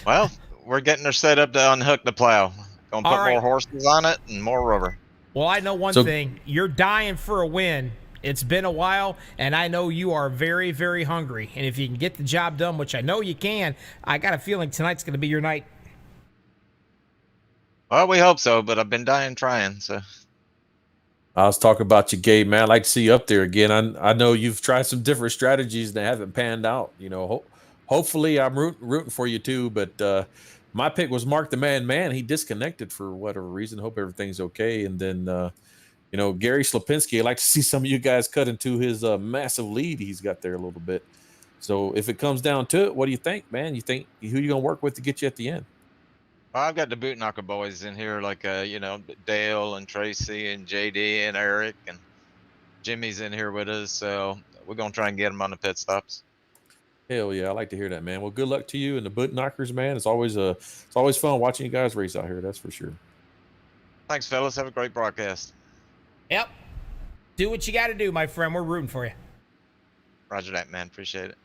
Well, we're getting her set up to unhook the plow. Gonna put more horses on it and more rubber. Well, I know one thing. You're dying for a win. It's been a while, and I know you are very, very hungry. And if you can get the job done, which I know you can, I got a feeling tonight's going to be your night. Well, we hope so, but I've been dying trying, so. I was talking about you, Gabe, man. I'd like to see you up there again. I know you've tried some different strategies that haven't panned out. Hopefully I'm rooting for you too, but my pick was Mark the Man. He disconnected for whatever reason. Hope everything's okay. And then, Gary Slapinski, I'd like to see some of you guys cut into his massive lead he's got there a little bit. So if it comes down to it, what do you think, man? You think who you going to work with to get you at the end? Well, I've got the boot knocker boys in here, like, Dale and Tracy and JD and Eric and Jimmy's in here with us. So we're going to try and get them on the pit stops. Hell yeah, I like to hear that, man. Well, good luck to you and the boot knockers, man. It's always fun watching you guys race out here. That's for sure. Thanks, fellas. Have a great broadcast. Yep. Do what you got to do, my friend. We're rooting for you. Roger that, man. Appreciate it.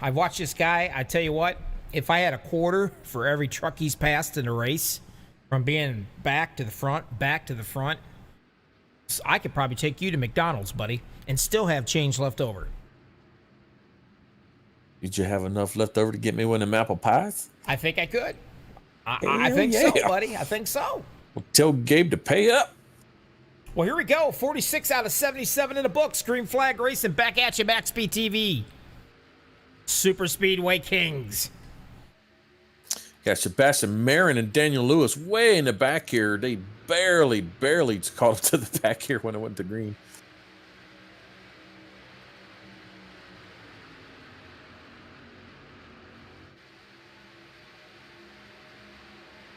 I've watched this guy. I tell you what, if I had a quarter for every truck he's passed in a race, from being back to the front, I could probably take you to McDonald's, buddy, and still have change left over. Did you have enough left over to get me one of them apple pies? I think I could. I Hell think so, yeah. buddy. I think so. Well, tell Gabe to pay up. Well, here we go. 46 out of 77 in the books. Green flag racing back at you, Maxspeed TV. Super Speedway Kings. Got Sebastian Marin and Daniel Lewis way in the back here. They barely caught up to the back here when it went to green.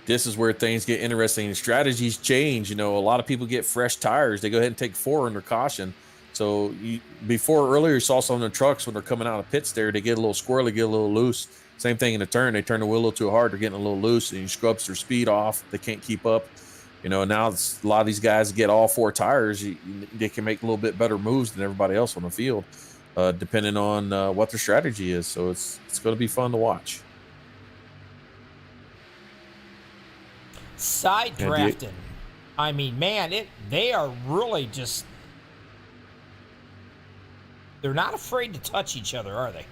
This is where things get interesting and strategies change. You know, a lot of people get fresh tires. They go ahead and take 4 under caution. So before earlier, you saw some of the trucks when they're coming out of pits there, they get a little squirrely, get a little loose. Same thing in the turn. They turn the wheel a little too hard. They're getting a little loose and you scrubs their speed off. They can't keep up. You know, now a lot of these guys get all 4 tires. They can make a little bit better moves than everybody else on the field, depending on what their strategy is. So it's going to be fun to watch. Side drafting. I mean, man, they are really just, they're not afraid to touch each other, are they?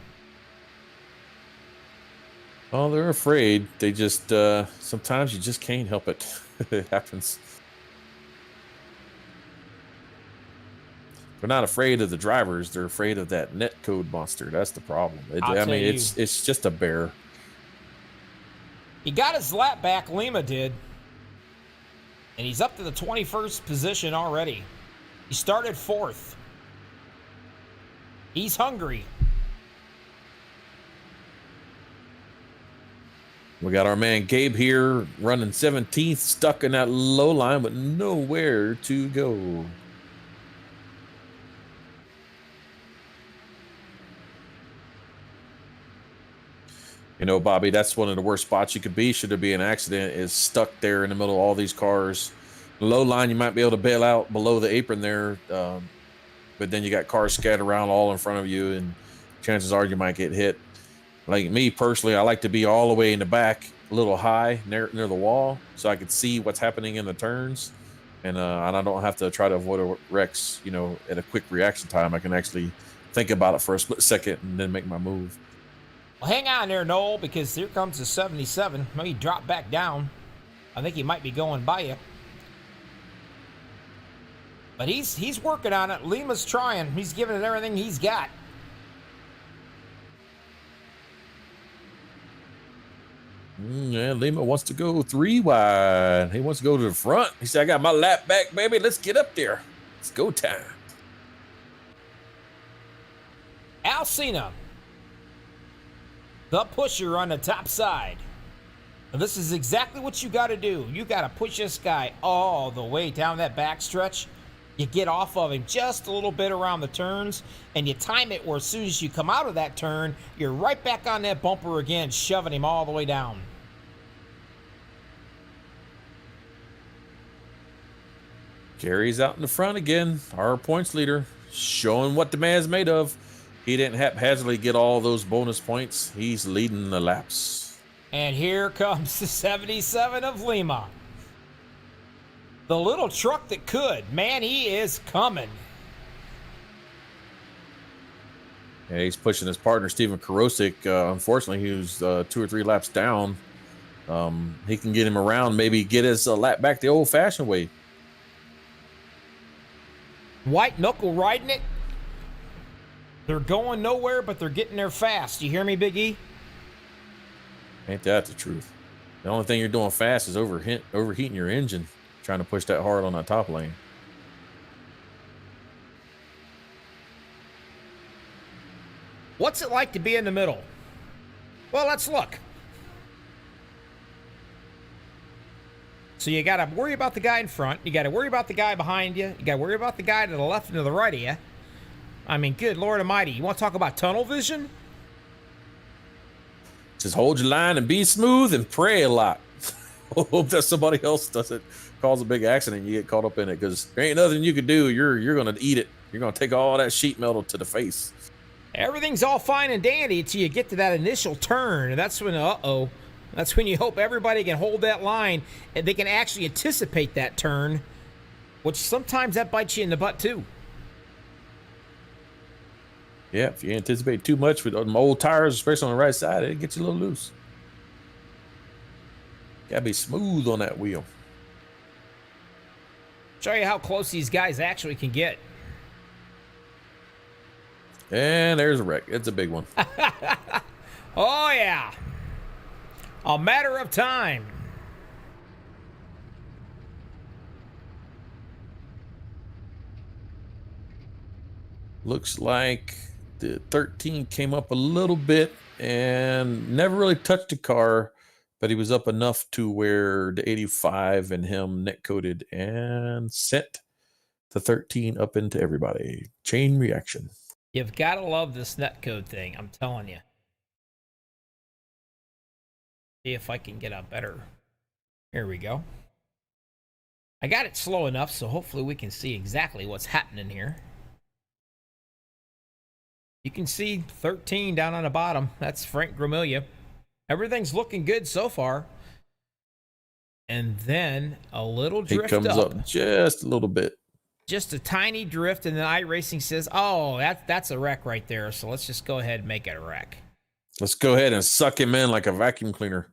Oh, they're afraid. They just sometimes you just can't help it. It happens. They're not afraid of the drivers. They're afraid of that net code monster. That's the problem. I mean, it's just a bear. He got his lap back. Lima did. And he's up to the 21st position already. He started 4th. He's hungry. We got our man Gabe here running 17th, stuck in that low line with nowhere to go. You know, Bobby, that's one of the worst spots you could be should there be an accident, is stuck there in the middle of all these cars. Low line, you might be able to bail out below the apron there, but then you got cars scattered around all in front of you, and chances are you might get hit. Like me personally, I like to be all the way in the back, a little high near the wall, so I could see what's happening in the turns, and I don't have to try to avoid wrecks. You know, at a quick reaction time, I can actually think about it for a split second and then make my move. Well, hang on there, Noel, because here comes the 77. Maybe drop back down. I think he might be going by you. But he's working on it. Lima's trying. He's giving it everything he's got. Yeah, Lima wants to go 3 wide. He wants to go to the front. He said, I got my lap back, baby. Let's get up there. It's go time. Alcina, the pusher on the top side. Now, this is exactly what you got to do. You got to push this guy all the way down that back stretch. You get off of him just a little bit around the turns, and you time it where as soon as you come out of that turn, you're right back on that bumper again, shoving him all the way down. Gary's out in the front again. Our points leader, showing what the man's made of. He didn't haphazardly get all those bonus points. He's leading the laps. And here comes the 77 of Lima. The little truck that could. Man, he is coming. Yeah, he's pushing his partner, Steven Karosik. Unfortunately, he was 2 or 3 laps down. He can get him around, maybe get his lap back the old-fashioned way. White knuckle riding it. They're going nowhere, but they're getting there fast. You hear me, Big E? Ain't that the truth? The only thing you're doing fast is overheating your engine, trying to push that hard on that top lane. What's it like to be in the middle? Well, let's look. So you got to worry about the guy in front. You got to worry about the guy behind you. You got to worry about the guy to the left and to the right of you. I mean, good Lord Almighty. You want to talk about tunnel vision? Just hold your line and be smooth and pray a lot. Hope that somebody else doesn't cause a big accident and you get caught up in it, because there ain't nothing you can do. You're going to eat it. You're going to take all that sheet metal to the face. Everything's all fine and dandy until you get to that initial turn, and that's when, that's when you hope everybody can hold that line and they can actually anticipate that turn, which sometimes that bites you in the butt too. Yeah, if you anticipate too much with them old tires, especially on the right side, it gets you a little loose. Gotta be smooth on that wheel. Show you how close these guys actually can get. And there's a wreck. It's a big one. Oh, yeah. A matter of time. Looks like the 13 came up a little bit and never really touched the car, but he was up enough to where the 85 and him net coated and sent the 13 up into everybody. Chain reaction. You've got to love this netcode thing, I'm telling you. See if I can get a better... Here we go. I got it slow enough, so hopefully we can see exactly what's happening here. You can see 13 down on the bottom. That's Frank Gramiglia. Everything's looking good so far. And then a little drift He comes up just a little bit. Just a tiny drift, and then iRacing says, oh, that's a wreck right there, so let's just go ahead and make it a wreck. Let's go ahead and suck him in like a vacuum cleaner.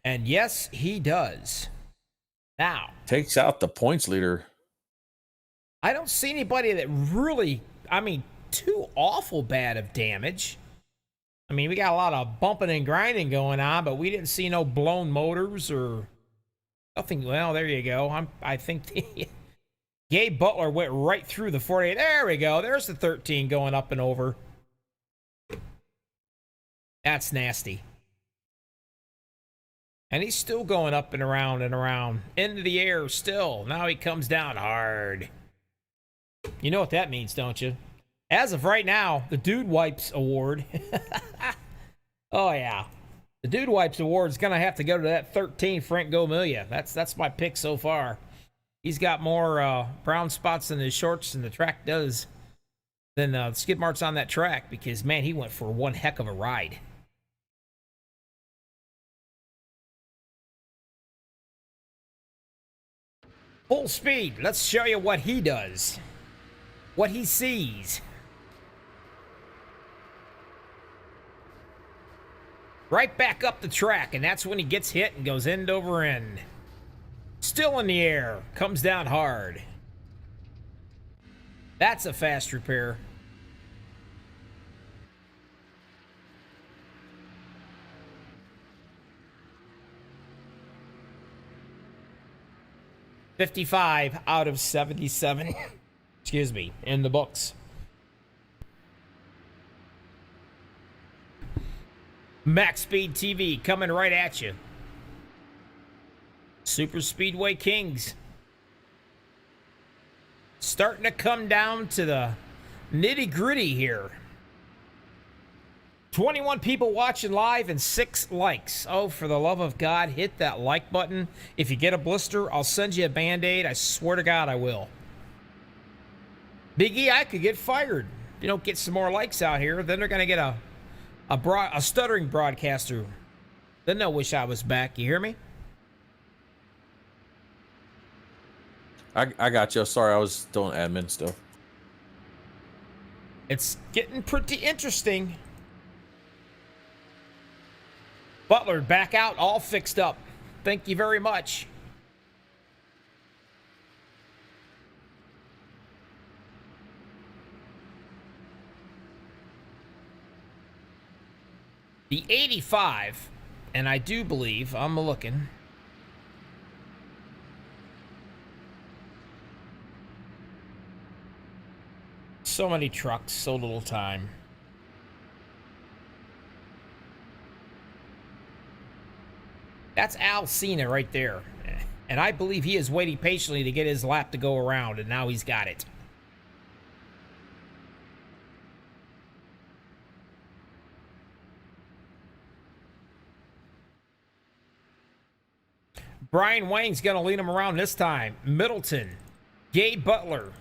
And yes, he does. Now. Takes out the points leader. I don't see anybody that really, too awful bad of damage. We got a lot of bumping and grinding going on, but we didn't see no blown motors or nothing. Well, there you go. I think... Gabe Butler went right through the 48. There we go. There's the 13 going up and over. That's nasty. And he's still going up and around into the air still. Now he comes down hard. You know what that means, don't you? As of right now, the Dude Wipes Award. Oh, yeah. The Dude Wipes Award is going to have to go to that 13 Frank Gramiglia. That's my pick so far. He's got more brown spots in his shorts than the track does, than skid marks on that track, because, man, he went for one heck of a ride. Full speed. Let's show you what he does. What he sees. Right back up the track, and that's when he gets hit and goes end over end. Still in the air. Comes down hard. That's a fast repair. $55 out of 77. Excuse me, in the books. MaxspeedTV coming right at you. Super Speedway Kings. Starting to come down to the nitty-gritty here. 21 people watching live and 6 likes. Oh, for the love of God, hit that like button. If you get a blister, I'll send you a Band-Aid. I swear to God I will. Big E, I could get fired. If you don't get some more likes out here, then they're going to get a stuttering broadcaster. Then they'll wish I was back. You hear me? I got you. Sorry, I was doing admin stuff. It's getting pretty interesting. Butler back out, all fixed up. Thank you very much. The 85, and I do believe, I'm looking. So many trucks, so little time. That's Al Cena right there. And I believe he is waiting patiently to get his lap to go around, and now he's got it. Brian Wayne's going to lead him around this time. Middleton, Gabe Butler,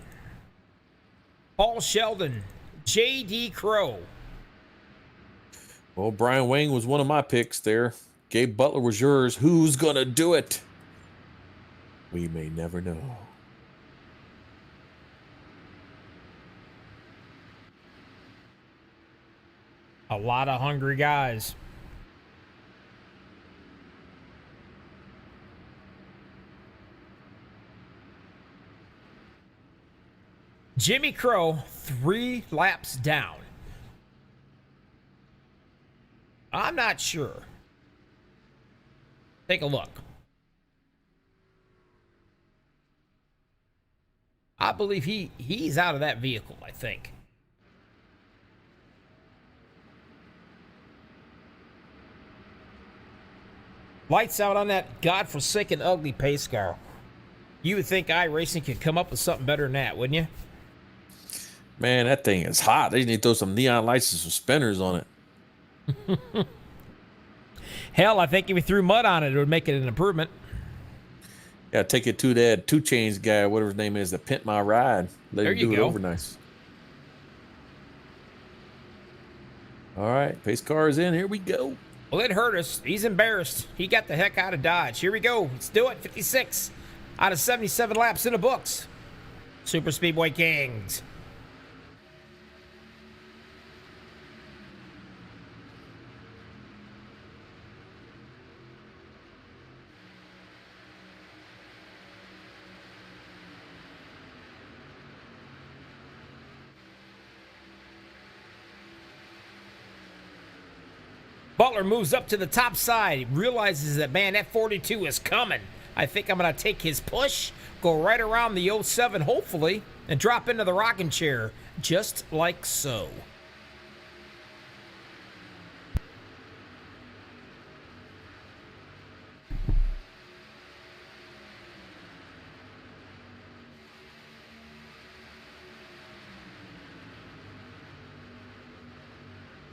Paul Sheldon, J.D. Crow. Well, Brian Wang was one of my picks there. Gabe Butler was yours. Who's going to do it? We may never know. A lot of hungry guys. Jimmy Crow, 3 laps down. I'm not sure. Take a look. I believe he's out of that vehicle, I think. Lights out on that godforsaken ugly pace car. You would think iRacing could come up with something better than that, wouldn't you? Man, that thing is hot. They need to throw some neon lights and suspenders on it. Hell, I think if you threw mud on it, it would make it an improvement. Yeah, take it to that 2 Chainz guy, whatever his name is, that pimp my ride. Let There him you do it go. over nice. All right, pace car is in. Here we go. Well, it hurt us. He's embarrassed. He got the heck out of Dodge. Here we go. Let's do it. 56 out of 77 laps in the books. Super Speedway Kings. Butler moves up to the top side, realizes that, man, that 42 is coming. I think I'm going to take his push, go right around the 07, hopefully, and drop into the rocking chair, just like so.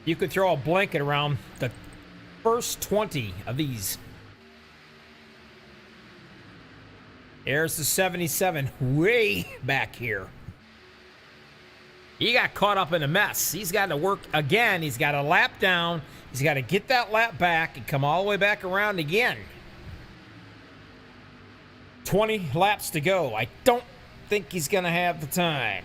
You could throw a blanket around the first 20 of these. There's the 77 way back here. He got caught up in a mess. He's got to work again. He's got to lap down. He's got to get that lap back and come all the way back around again. 20 laps to go. I don't think he's going to have the time.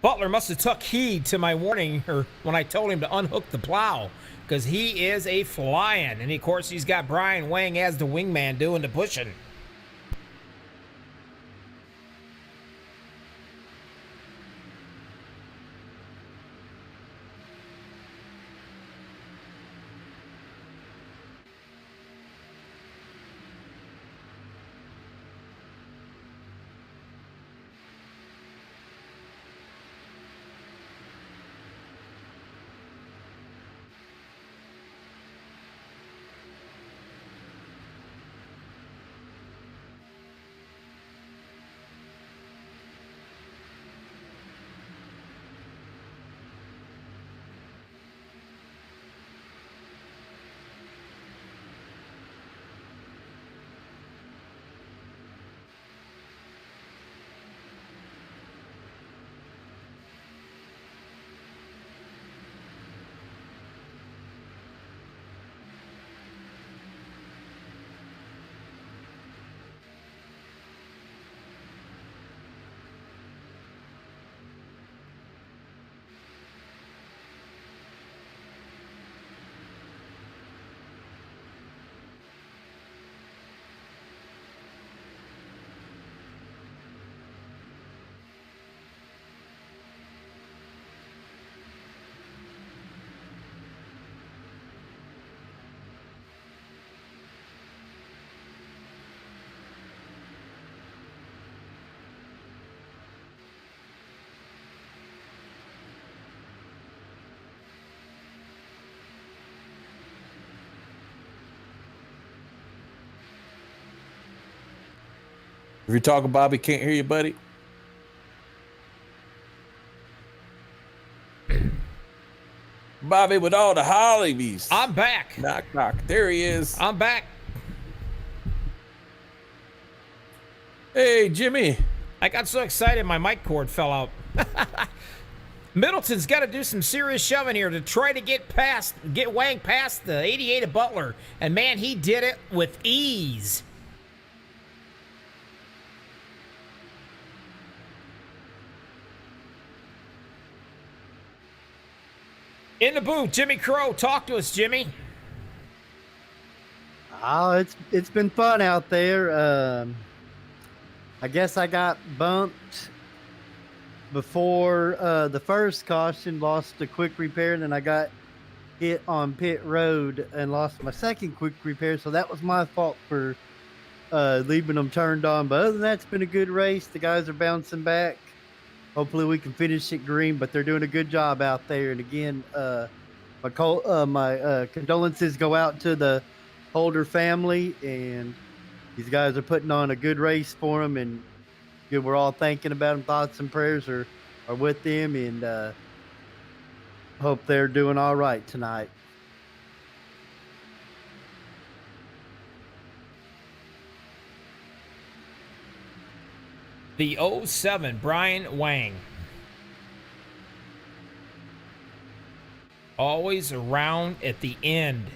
Butler must have took heed to my warning or when I told him to unhook the plow, because he is a flying. And of course, he's got Brian Wang as the wingman doing the pushing. If you're talking, Bobby, can't hear you, buddy. Bobby with all the Hollybees. I'm back. Knock, knock. There he is. I'm back. Hey, Jimmy. I got so excited my mic cord fell out. Middleton's got to do some serious shoving here to try to get Wang past the 88 of Butler. And man, he did it with ease. In the booth, Jimmy Crow. Talk to us, Jimmy. Oh, it's been fun out there. I guess I got bumped before the first caution, lost a quick repair, and then I got hit on pit road and lost my second quick repair. So that was my fault for leaving them turned on. But other than that, it's been a good race. The guys are bouncing back. Hopefully we can finish it green, but they're doing a good job out there. And again, my condolences go out to the Holder family, and these guys are putting on a good race for them, and good, we're all thinking about them. Thoughts and prayers are with them, and hope they're doing all right tonight. The 07, Brian Wang. Always around at the end.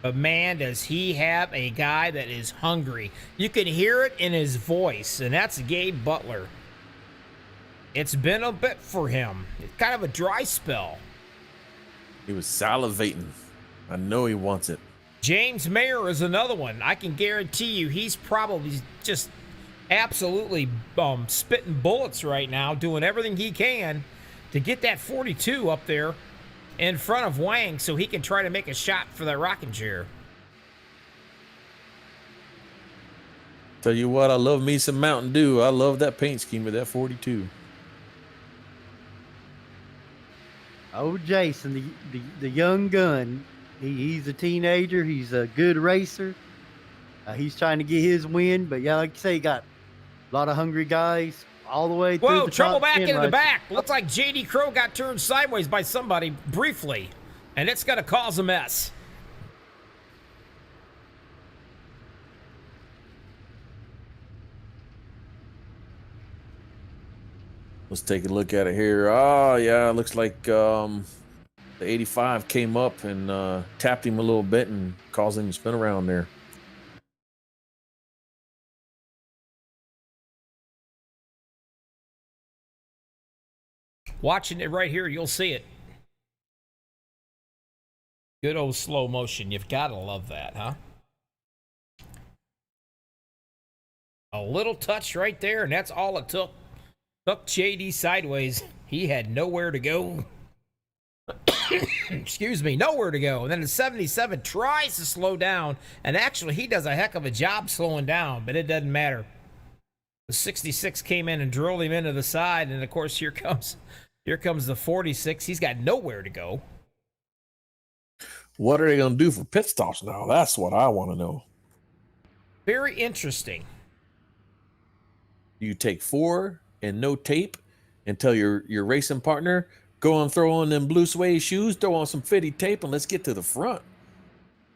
But man, does he have a guy that is hungry. You can hear it in his voice, and that's Gabe Butler. It's been a bit for him. It's kind of a dry spell. He was salivating. I know he wants it. James Mayer is another one. I can guarantee you he's probably just absolutely spitting bullets right now, doing everything he can to get that 42 up there in front of Wang so he can try to make a shot for that rocking chair. Tell you what, I love me some Mountain Dew. I love that paint scheme with that 42. Oh, Jason, the young gun. He's a teenager. He's a good racer. He's trying to get his win, but yeah, like you say, he got a lot of hungry guys all the way through. Whoa, the trouble top back 10 into the right? back. Looks like JD Crow got turned sideways by somebody briefly, and it's going to cause a mess. Let's take a look at it here. Oh, yeah, it looks like the 85 came up and tapped him a little bit and caused him to spin around there. Watching it right here, you'll see it. Good old slow motion. You've got to love that, huh? A little touch right there, and that's all it took. Took JD sideways. He had nowhere to go. Excuse me, nowhere to go. And then the 77 tries to slow down, and actually he does a heck of a job slowing down, but it doesn't matter. The 66 came in and drilled him into the side, and of course here comes the 46. He's got nowhere to go. What are they going to do for pit stops now? That's what I want to know. Very interesting. You take 4 and no tape and tell your racing partner, go and throw on them blue suede shoes, throw on some fitty tape, and let's get to the front.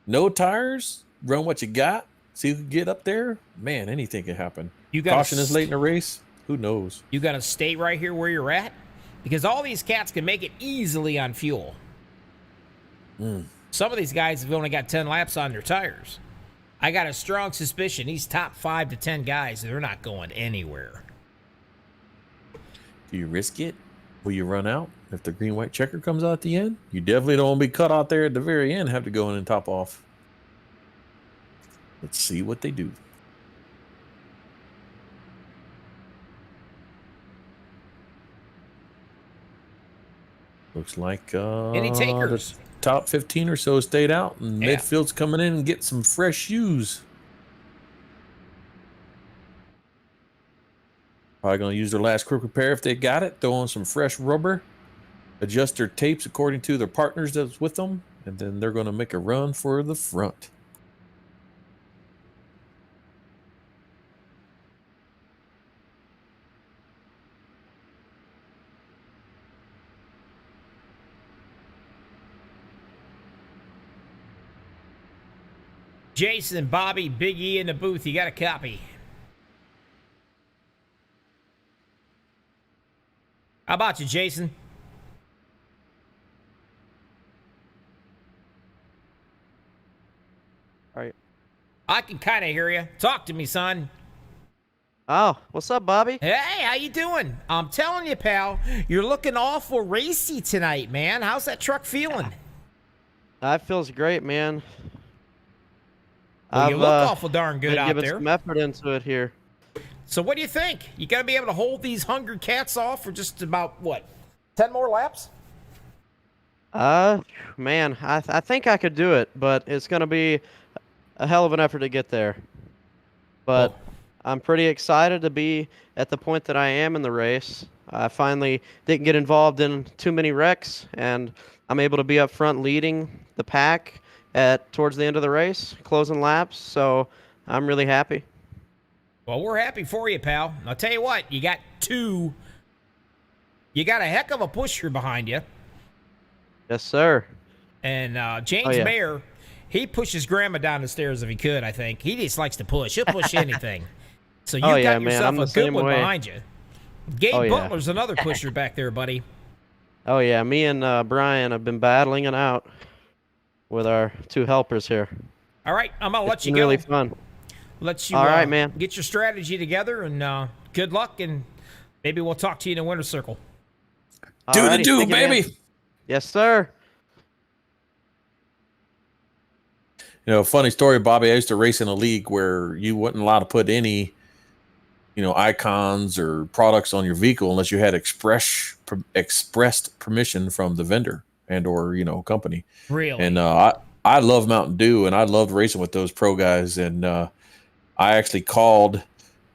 No tires, run what you got, see who can get up there. Man, anything can happen. Caution is late in the race. Who knows? You got to stay right here where you're at, because all these cats can make it easily on fuel. Some of these guys have only got 10 laps on their tires. I got a strong suspicion these top 5 to 10 guys, they're not going anywhere. Do you risk it? Will you run out if the green-white checker comes out at the end? You definitely don't want to be cut out there at the very end, have to go in and top off. Let's see what they do. Looks like Any takers? The top 15 or so stayed out, and midfield's coming in and get some fresh shoes. Probably going to use their last quick repair if they got it. Throw on some fresh rubber. Adjust their tapes according to their partners that's with them. And then they're going to make a run for the front. Jason, Bobby, Big E in the booth. You got a copy. How about you, Jason? All right. I can kind of hear you. Talk to me, son. Oh, what's up, Bobby? Hey, how you doing? I'm telling you, pal, you're looking awful racy tonight, man. How's that truck feeling? That feels great, man. Well, you I've look awful darn good been out giving there. some effort into it here. So what do you think? You got to be able to hold these hungry cats off for just about, what, 10 more laps? Man, I think I could do it, but it's going to be a hell of an effort to get there. But I'm pretty excited to be at the point that I am in the race. I finally didn't get involved in too many wrecks, and I'm able to be up front leading the pack towards the end of the race, closing laps, so I'm really happy. Well, we're happy for you, pal. I'll tell you what, you got a heck of a pusher behind you. Yes, sir. And James Mayer, he pushes grandma down the stairs if he could, I think. He just likes to push. He'll push anything. So you got yourself a good one behind you. Gabe Butler's another pusher back there, buddy. Oh, yeah. Me and Brian have been battling it out with our two helpers here. All right, I'm going to let you go. Really fun. Let you All right, man. Get your strategy together, and good luck, and maybe we'll talk to you in the winner's circle. Do the do, baby. Man. Yes, sir. You know, funny story, Bobby. I used to race in a league where you wasn't allowed to put any, icons or products on your vehicle unless you had expressed permission from the vendor and or company. Really? And I love Mountain Dew, and I loved racing with those pro guys. And I actually called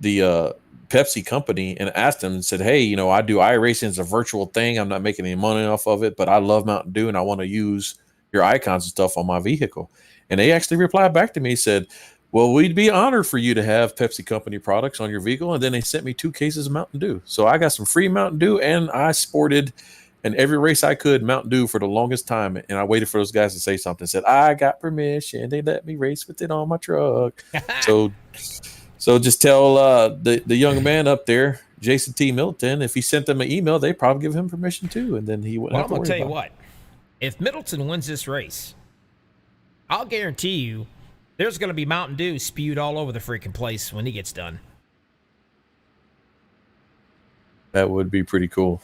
the Pepsi company and asked them and said, hey, I do iRacing as a virtual thing. I'm not making any money off of it, but I love Mountain Dew and I want to use your icons and stuff on my vehicle. And they actually replied back to me, said, well, we'd be honored for you to have Pepsi company products on your vehicle. And then they sent me 2 cases of Mountain Dew. So I got some free Mountain Dew, and I sported in every race I could Mountain Dew for the longest time. And I waited for those guys to say something. Said, I got permission. They let me race with it on my truck. So just tell the young man up there, Jason T. Middleton, if he sent them an email, they probably give him permission too, and then he wouldn't. Well, I'm gonna tell you what: if Middleton wins this race, I'll guarantee you, there's gonna be Mountain Dew spewed all over the freaking place when he gets done. That would be pretty cool.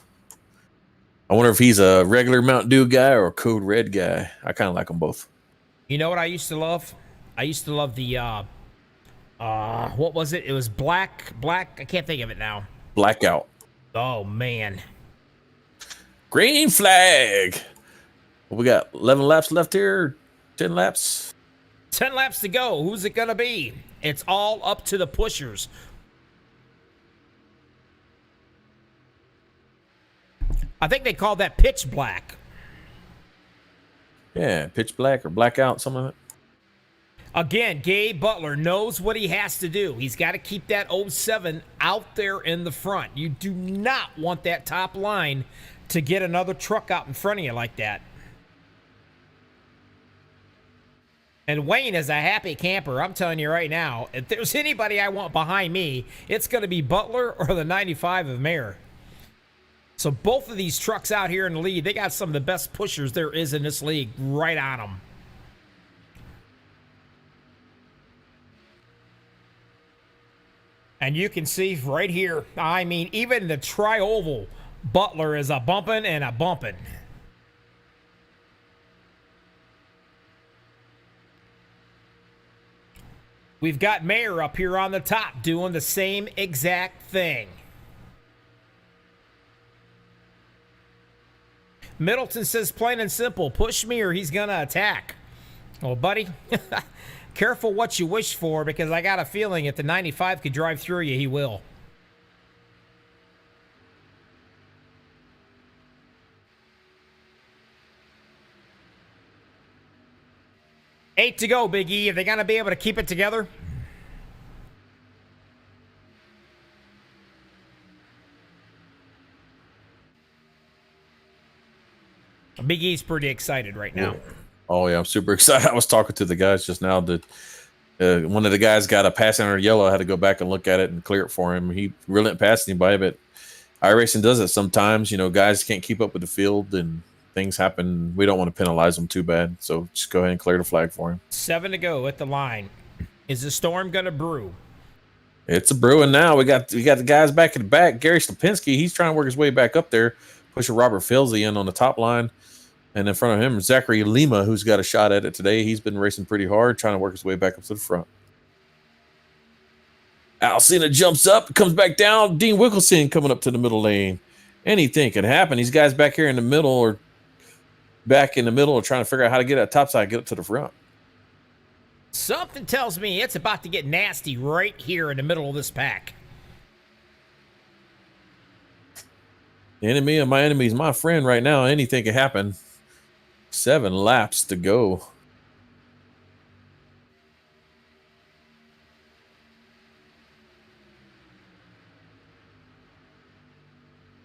I wonder if he's a regular Mountain Dew guy or a Code Red guy. I kind of like them both. You know what I used to love? I used to love the what was it? It was black. I can't think of it now. Blackout. Oh, man. Green flag. We got 11 laps left here. 10 laps. 10 laps to go. Who's it going to be? It's all up to the pushers. I think they call that pitch black. Yeah, pitch black or blackout, something like that. Again, Gabe Butler knows what he has to do. He's got to keep that 07 out there in the front. You do not want that top line to get another truck out in front of you like that. And Wayne is a happy camper. I'm telling you right now, if there's anybody I want behind me, it's going to be Butler or the 95 of Mayer. So both of these trucks out here in the lead, they got some of the best pushers there is in this league right on them. And you can see right here, I mean, even the tri-oval, Butler is a bumping and a bumping. We've got Mayer up here on the top doing the same exact thing. Middleton says plain and simple, push me or he's going to attack. Well, buddy, careful what you wish for, because I got a feeling if the 95 could drive through you, he will. Eight to go, Big E. Are they going to be able to keep it together? Big E's pretty excited right now. Oh, yeah, I'm super excited. I was talking to the guys just now that one of the guys got a pass under yellow. I had to go back and look at it and clear it for him. He really didn't pass anybody, but iRacing does it sometimes. You know, guys can't keep up with the field and things happen. We don't want to penalize them too bad. So just go ahead and clear the flag for him. 7 to go at the line. Is the storm going to brew? It's a brewing now. We got the guys back in the back. Gary Slapinski, he's trying to work his way back up there, pushing Robert Filsey in on the top line. And in front of him, Zachary Lima, who's got a shot at it today. He's been racing pretty hard, trying to work his way back up to the front. Alcina jumps up, comes back down. Dean Wickelson coming up to the middle lane. Anything can happen. These guys back here in the middle or back in the middle are trying to figure out how to get that top side, get up to the front. Something tells me it's about to get nasty right here in the middle of this pack. The enemy of my enemy is my friend right now. Anything can happen. 7 laps to go.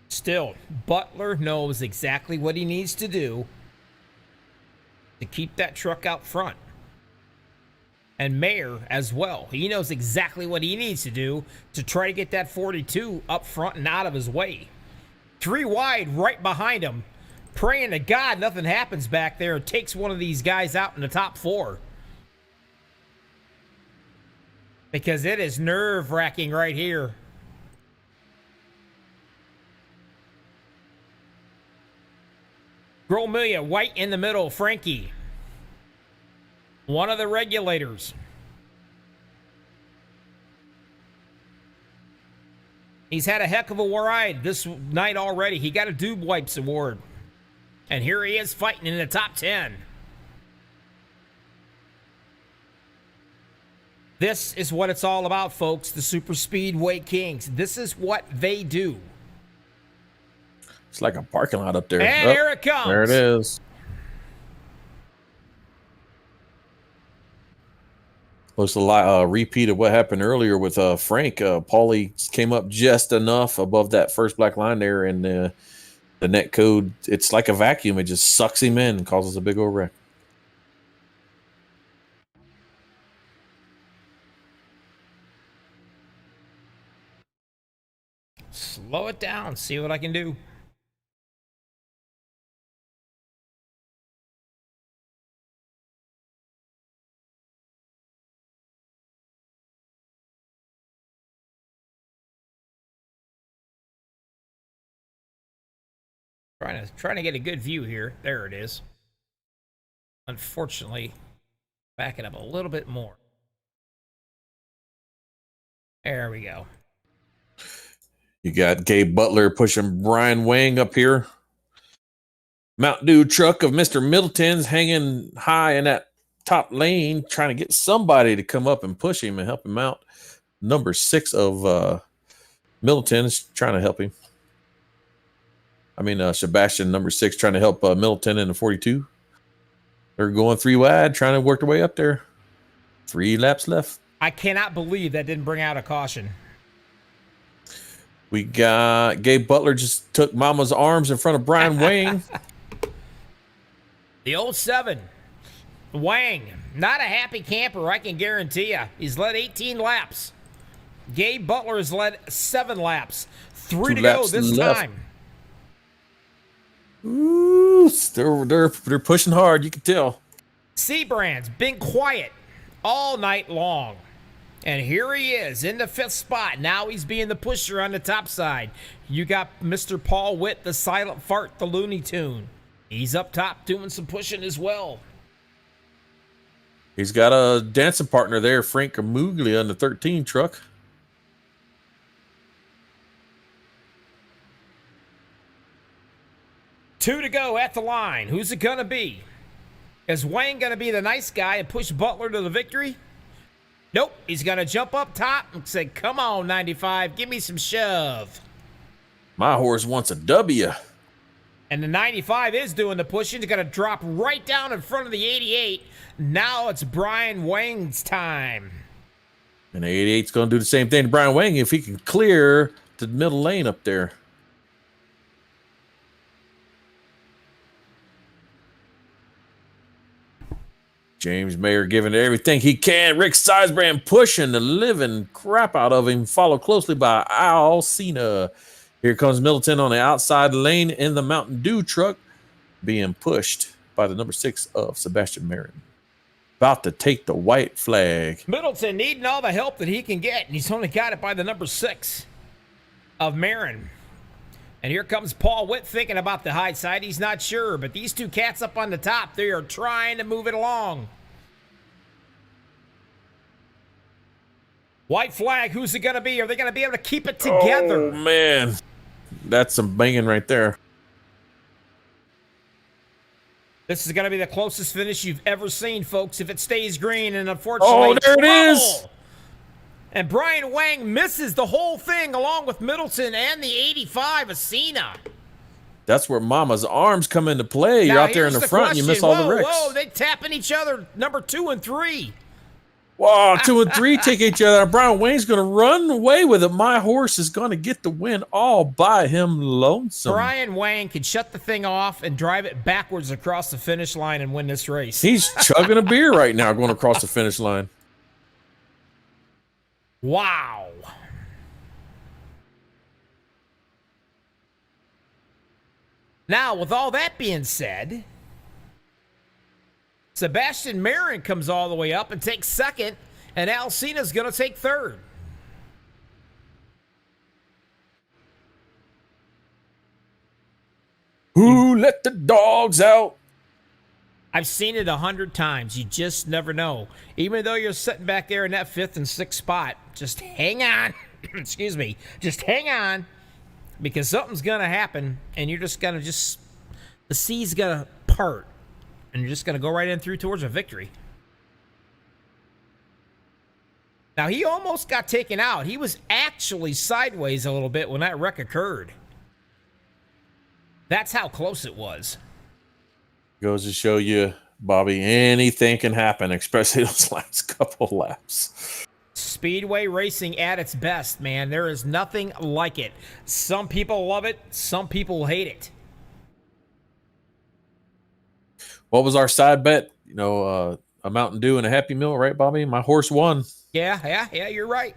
Still, Butler knows exactly what he needs to do to keep that truck out front. And Mayer as well. He knows exactly what he needs to do to try to get that 42 up front and out of his way. 3 wide right behind him. Praying to God nothing happens back there and takes one of these guys out in the top 4. Because it is nerve-wracking right here. Grolmilla, White in the middle, Frankie. One of the regulators. He's had a heck of a ride this night already. He got a Doob Wipes award. And here he is fighting in the top 10. This is what it's all about, folks. The Super Speedway Kings. This is what they do. It's like a parking lot up there. And here it comes. There it is. Looks a lot repeat of what happened earlier with Frank. Paulie came up just enough above that first black line there, and the net code, it's like a vacuum. It just sucks him in and causes a big old wreck. Slow it down. See what I can do. Trying to get a good view here. There it is. Unfortunately, back it up a little bit more. There we go. You got Gabe Butler pushing Brian Wang up here. Mountain Dew truck of Mr. Middleton's hanging high in that top lane, trying to get somebody to come up and push him and help him out. Number 6 of Middleton is trying to help him. Sebastian, number 6, trying to help Middleton in the 42. They're going 3 wide, trying to work their way up there. 3 laps left. I cannot believe that didn't bring out a caution. We got Gabe Butler just took Mama's arms in front of Brian Wang. The old 7. Wang, not a happy camper, I can guarantee you. He's led 18 laps. Gabe Butler has led 7 laps. 3 to go this time. Ooh, they're pushing hard, you can tell. Seabrand's been quiet all night long. And here he is in the 5th spot. Now he's being the pusher on the top side. You got Mr. Paul Witt, the silent fart, the Looney Tune. He's up top doing some pushing as well. He's got a dancing partner there, Frank Muglia in the 13 truck. Two to go at the line. Who's it going to be? Is Wayne going to be the nice guy and push Butler to the victory? Nope. He's going to jump up top and say, come on, 95, give me some shove. My horse wants a W. And the 95 is doing the pushing. He's going to drop right down in front of the 88. Now it's Brian Wang's time. And the 88's going to do the same thing to Brian Wang if he can clear the middle lane up there. James Mayer giving it everything he can. Rick Seisbrand pushing the living crap out of him, followed closely by Al Cena. Here comes Middleton on the outside lane in the Mountain Dew truck, being pushed by the number 6 of Sebastian Marin. About to take the white flag. Middleton needing all the help that he can get, and he's only got it by the number 6 of Marin. And here comes Paul Witt thinking about the high side. He's not sure, but these two cats up on the top, they are trying to move it along. White flag, who's it going to be? Are they going to be able to keep it together? Oh, man. That's some banging right there. This is going to be the closest finish you've ever seen, folks, if it stays green. And unfortunately, oh, there it is. And Brian Wang misses the whole thing along with Middleton and the 85 Asina. That's where Mama's arms come into play. You're Now, out there in the front and you miss all the wrecks. Whoa, they tapping each other, number 2 and 3. Wow, 2 and 3 take each other. Brian Wayne's going to run away with it. My horse is going to get the win all by him lonesome. Brian Wang can shut the thing off and drive it backwards across the finish line and win this race. He's chugging a beer right now going across the finish line. Wow. Now, with all that being said, Sebastian Marin comes all the way up and takes second, and Alcina's going to take third. Who let the dogs out? I've seen it 100 times. You just never know. Even though you're sitting back there in that 5th and 6th spot, just hang on. Excuse me. Just hang on, because something's going to happen, and you're just going to the sea's going to part. And you're just going to go right in through towards a victory. Now, he almost got taken out. He was actually sideways a little bit when that wreck occurred. That's how close it was. Goes to show you, Bobby, anything can happen, especially those last couple laps. Speedway racing at its best, man. There is nothing like it. Some people love it. Some people hate it. What was our side bet? You know, a Mountain Dew and a Happy Meal, right, Bobby? My horse won. Yeah, you're right.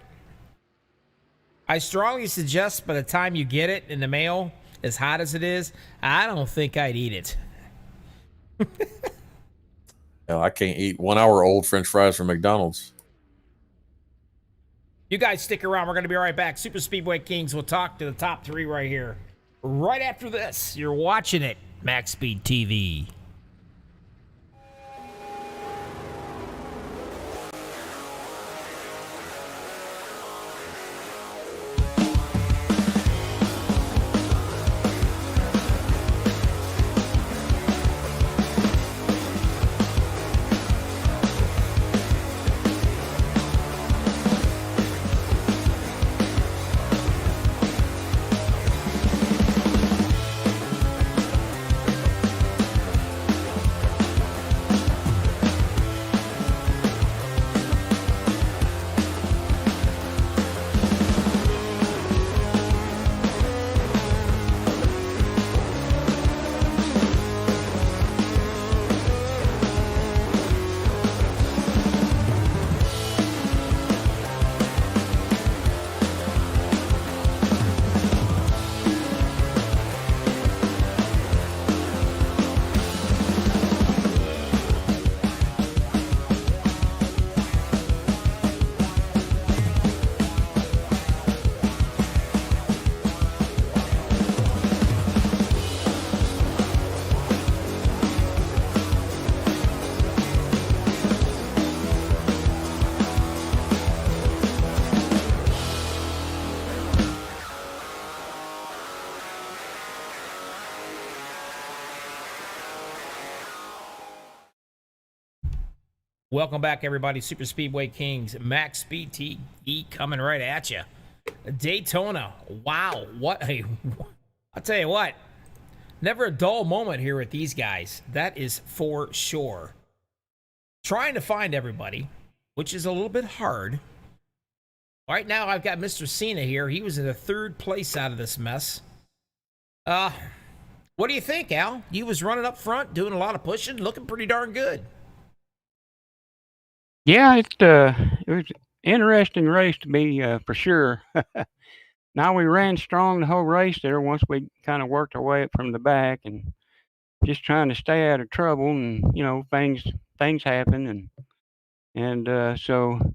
I strongly suggest by the time you get it in the mail, as hot as it is, I don't think I'd eat it. Hell, I can't eat 1 hour old French fries from McDonald's. You guys stick around. We're going to be right back. Super Speedway Kings will talk to the top 3 right here. Right after this, you're watching it, Max Speed TV. Welcome back, everybody. Super Speedway Kings, Max Speed TV coming right at you. Daytona. Wow. I'll tell you what. Never a dull moment here with these guys. That is for sure. Trying to find everybody, which is a little bit hard. Right now, I've got Mr. Cena here. He was in the 3rd place out of this mess. What do you think, Al? He was running up front, doing a lot of pushing, looking pretty darn good. Yeah, it was an interesting race to be for sure. now we ran strong the whole race there once we kind of worked our way up from the back and just trying to stay out of trouble. And, things happen. So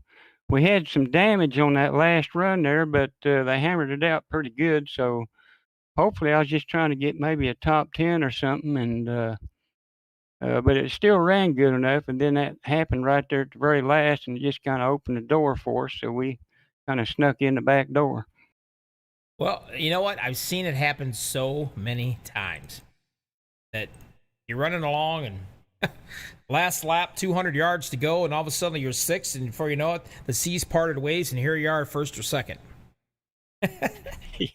we had some damage on that last run there, but they hammered it out pretty good. So hopefully I was just trying to get maybe a top 10 or something. But it still ran good enough, and then that happened right there at the very last, and it just kind of opened the door for us, so we kind of snuck in the back door. Well, you know what? I've seen it happen so many times that you're running along and last lap, 200 yards to go, and all of a sudden you're sixth, and before you know it, the seas parted ways, and here you are, first or second.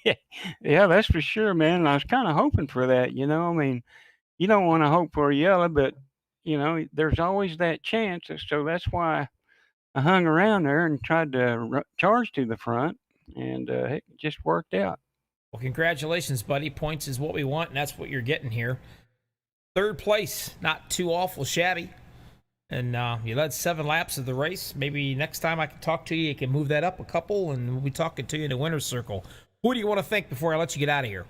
Yeah, that's for sure, man. And I was kind of hoping for that, I mean, you don't want to hope for a yellow, but there's always that chance. So that's why I hung around there and tried to charge to the front, and it just worked out. Well, congratulations, buddy. Points is what we want, and that's what you're getting here. Third place, not too awful shabby. And you led 7 laps of the race. Maybe next time I can talk to you, you can move that up a couple, and we'll be talking to you in the winner's circle. Who do you want to thank before I let you get out of here?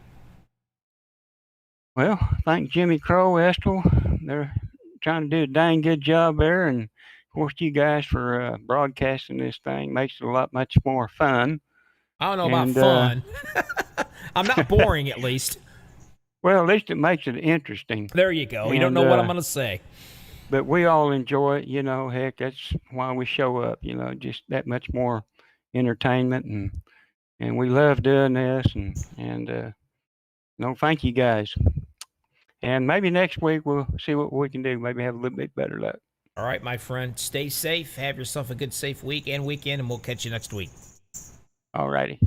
Well, thank Jimmy Crow, Estel. They're trying to do a dang good job there. And, of course, you guys for broadcasting this thing. Makes it much more fun. I don't know about fun. I'm not boring, at least. Well, at least it makes it interesting. There you go. You don't know what I'm going to say. But we all enjoy it, heck, that's why we show up, just that much more entertainment. And we love doing this. And thank you guys. And maybe next week we'll see what we can do. Maybe have a little bit better luck. All right, my friend. Stay safe. Have yourself a good, safe week and weekend, and we'll catch you next week. All righty.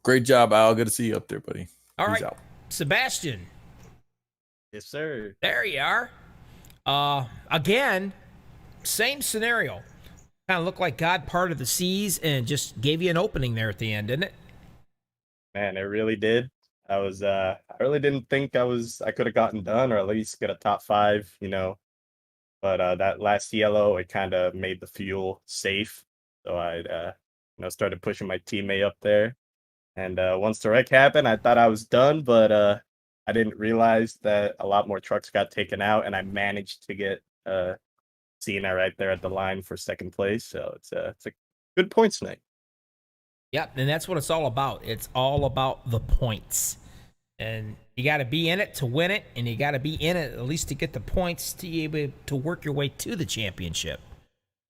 Great job, Al. Good to see you up there, buddy. All Peace right, out. Sebastian. Yes, sir. There you are. Again, same scenario. Kind of looked like God parted the seas and just gave you an opening there at the end, didn't it? Man, it really did. I really didn't think I could have gotten done or at least get a top 5, But that last yellow, it kind of made the fuel safe. So I started pushing my teammate up there. And once the wreck happened, I thought I was done, but I didn't realize that a lot more trucks got taken out, and I managed to get Cena right there at the line for second place. So it's a good points night. Yep, and that's what it's all about. It's all about the points. And you got to be in it to win it, and you got to be in it at least to get the points to be able to work your way to the championship.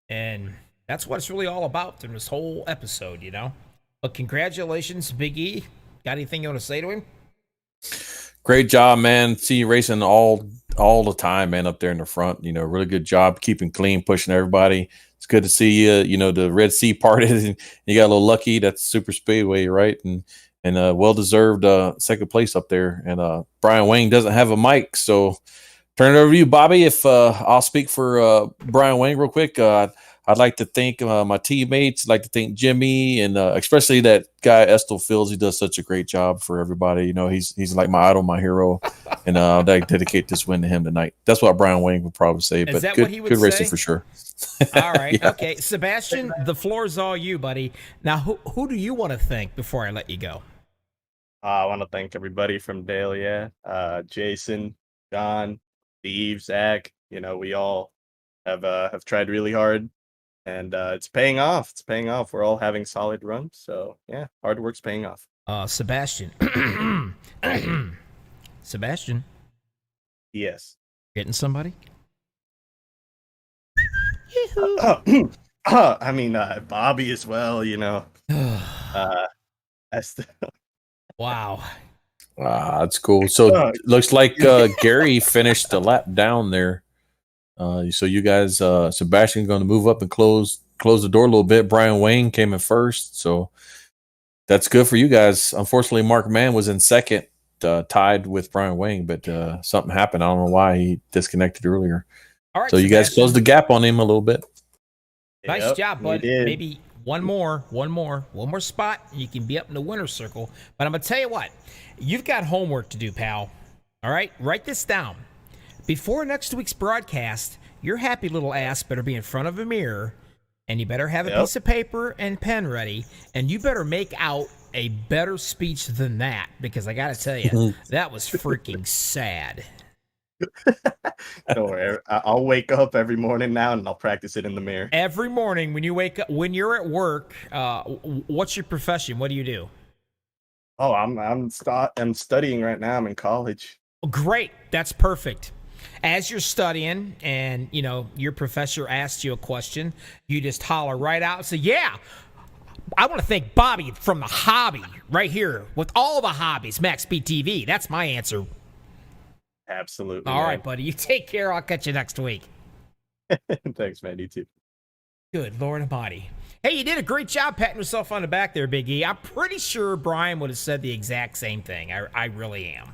And that's what it's really all about in this whole episode, But congratulations, Big E. Got anything you want to say to him? Great job, man. See you racing all the time, man, up there in the front. Really good job keeping clean, pushing everybody. It's good to see you. The Red Sea parted, and you got a little lucky. That's super speedway, right? And well-deserved second place up there. And Brian Wayne doesn't have a mic, so turn it over to you, Bobby. If I'll speak for Brian Wayne real quick. I'd like to thank my teammates. I'd like to thank Jimmy, and especially that guy Estel Fields. He does such a great job for everybody. He's like my idol, my hero, and I'd like to dedicate this win to him tonight. That's what Brian Wayne would probably say. Is but that good, what he would good say? racing for sure. All right. Yeah. Okay. Sebastian, the floor is all you, buddy. Now, who do you want to thank before I let you go? I want to thank everybody from Dale, Jason, John, Steve, Zach. We all have tried really hard, and it's paying off. It's paying off. We're all having solid runs, so yeah, hard work's paying off. Sebastian. Sebastian. Yes. Getting somebody? I mean, Bobby as well. That's Wow. That's cool. So looks like Gary finished the lap down there. So you guys, Sebastian's going to move up and close the door a little bit. Brian Wayne came in first, so that's good for you guys. Unfortunately, Mark Mann was in second, tied with Brian Wayne, but something happened. I don't know why he disconnected earlier. All right, so you guys Sebastian, closed the gap on him a little bit. Nice job, bud. Maybe one more spot, and you can be up in the winner's circle. But I'm going to tell you what, you've got homework to do, pal. All right, write this down. Before next week's broadcast, your happy little ass better be in front of a mirror, and you better have a piece of paper and pen ready, and you better make out a better speech than that, because I got to tell you, that was freaking sad. Don't worry. I'll wake up every morning now and I'll practice it in the mirror. Every morning when you wake up, when you're at work, what's your profession? What do you do? Oh, I'm studying right now. I'm in college. Great. That's perfect. As you're studying and, you know, your professor asks you a question, you just holler right out and say, yeah, I want to thank Bobby from the hobby right here with all the hobbies, Max Speed TV. That's my answer. Absolutely. All man. right, buddy. You take care. I'll catch you next week. Thanks, man. You too. Good Lord Almighty. Hey, you did a great job patting yourself on the back there, Big E. I'm pretty sure Brian would have said the exact same thing. I really am.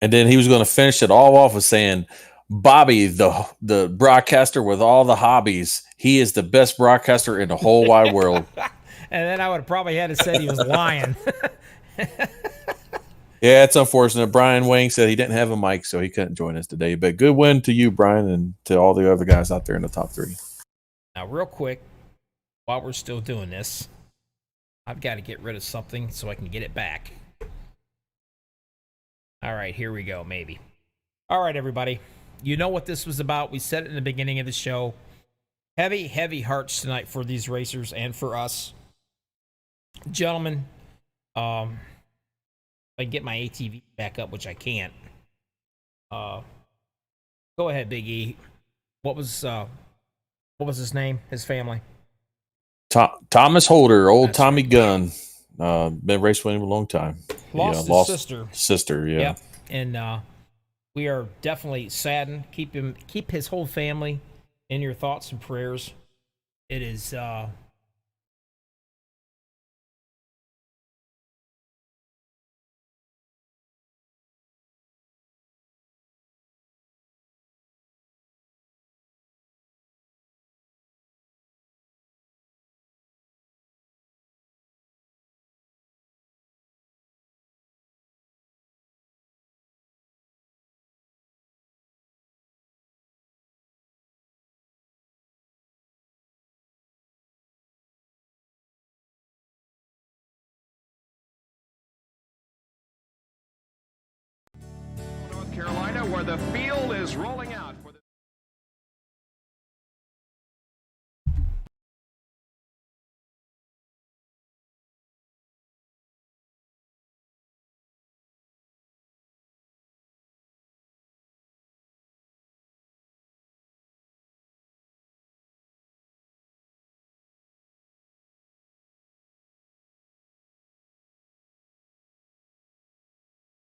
And then he was going to finish it all off with saying, Bobby, the broadcaster with all the hobbies, he is the best broadcaster in the whole wide world. And then I would have probably had to say he was lying. Yeah, it's unfortunate. Brian Wang said he didn't have a mic, so he couldn't join us today. But good win to you, Brian, and to all the other guys out there in the top 3. Now, real quick, while we're still doing this, I've got to get rid of something so I can get it back. All right, here we go, maybe. All right, everybody. You know what this was about. We said it in the beginning of the show. Heavy, heavy hearts tonight for these racers and for us. Gentlemen, if I get my ATV back up, which I can't. Go ahead, Big E. What was his name? His family? Thomas Holder, old That's Tommy right. Gunn. Been race winning a long time. Lost Yeah, his sister. Sister, yeah. Yep. And we are definitely saddened. Keep his whole family in your thoughts and prayers. It is North Carolina, where the field is rolling out.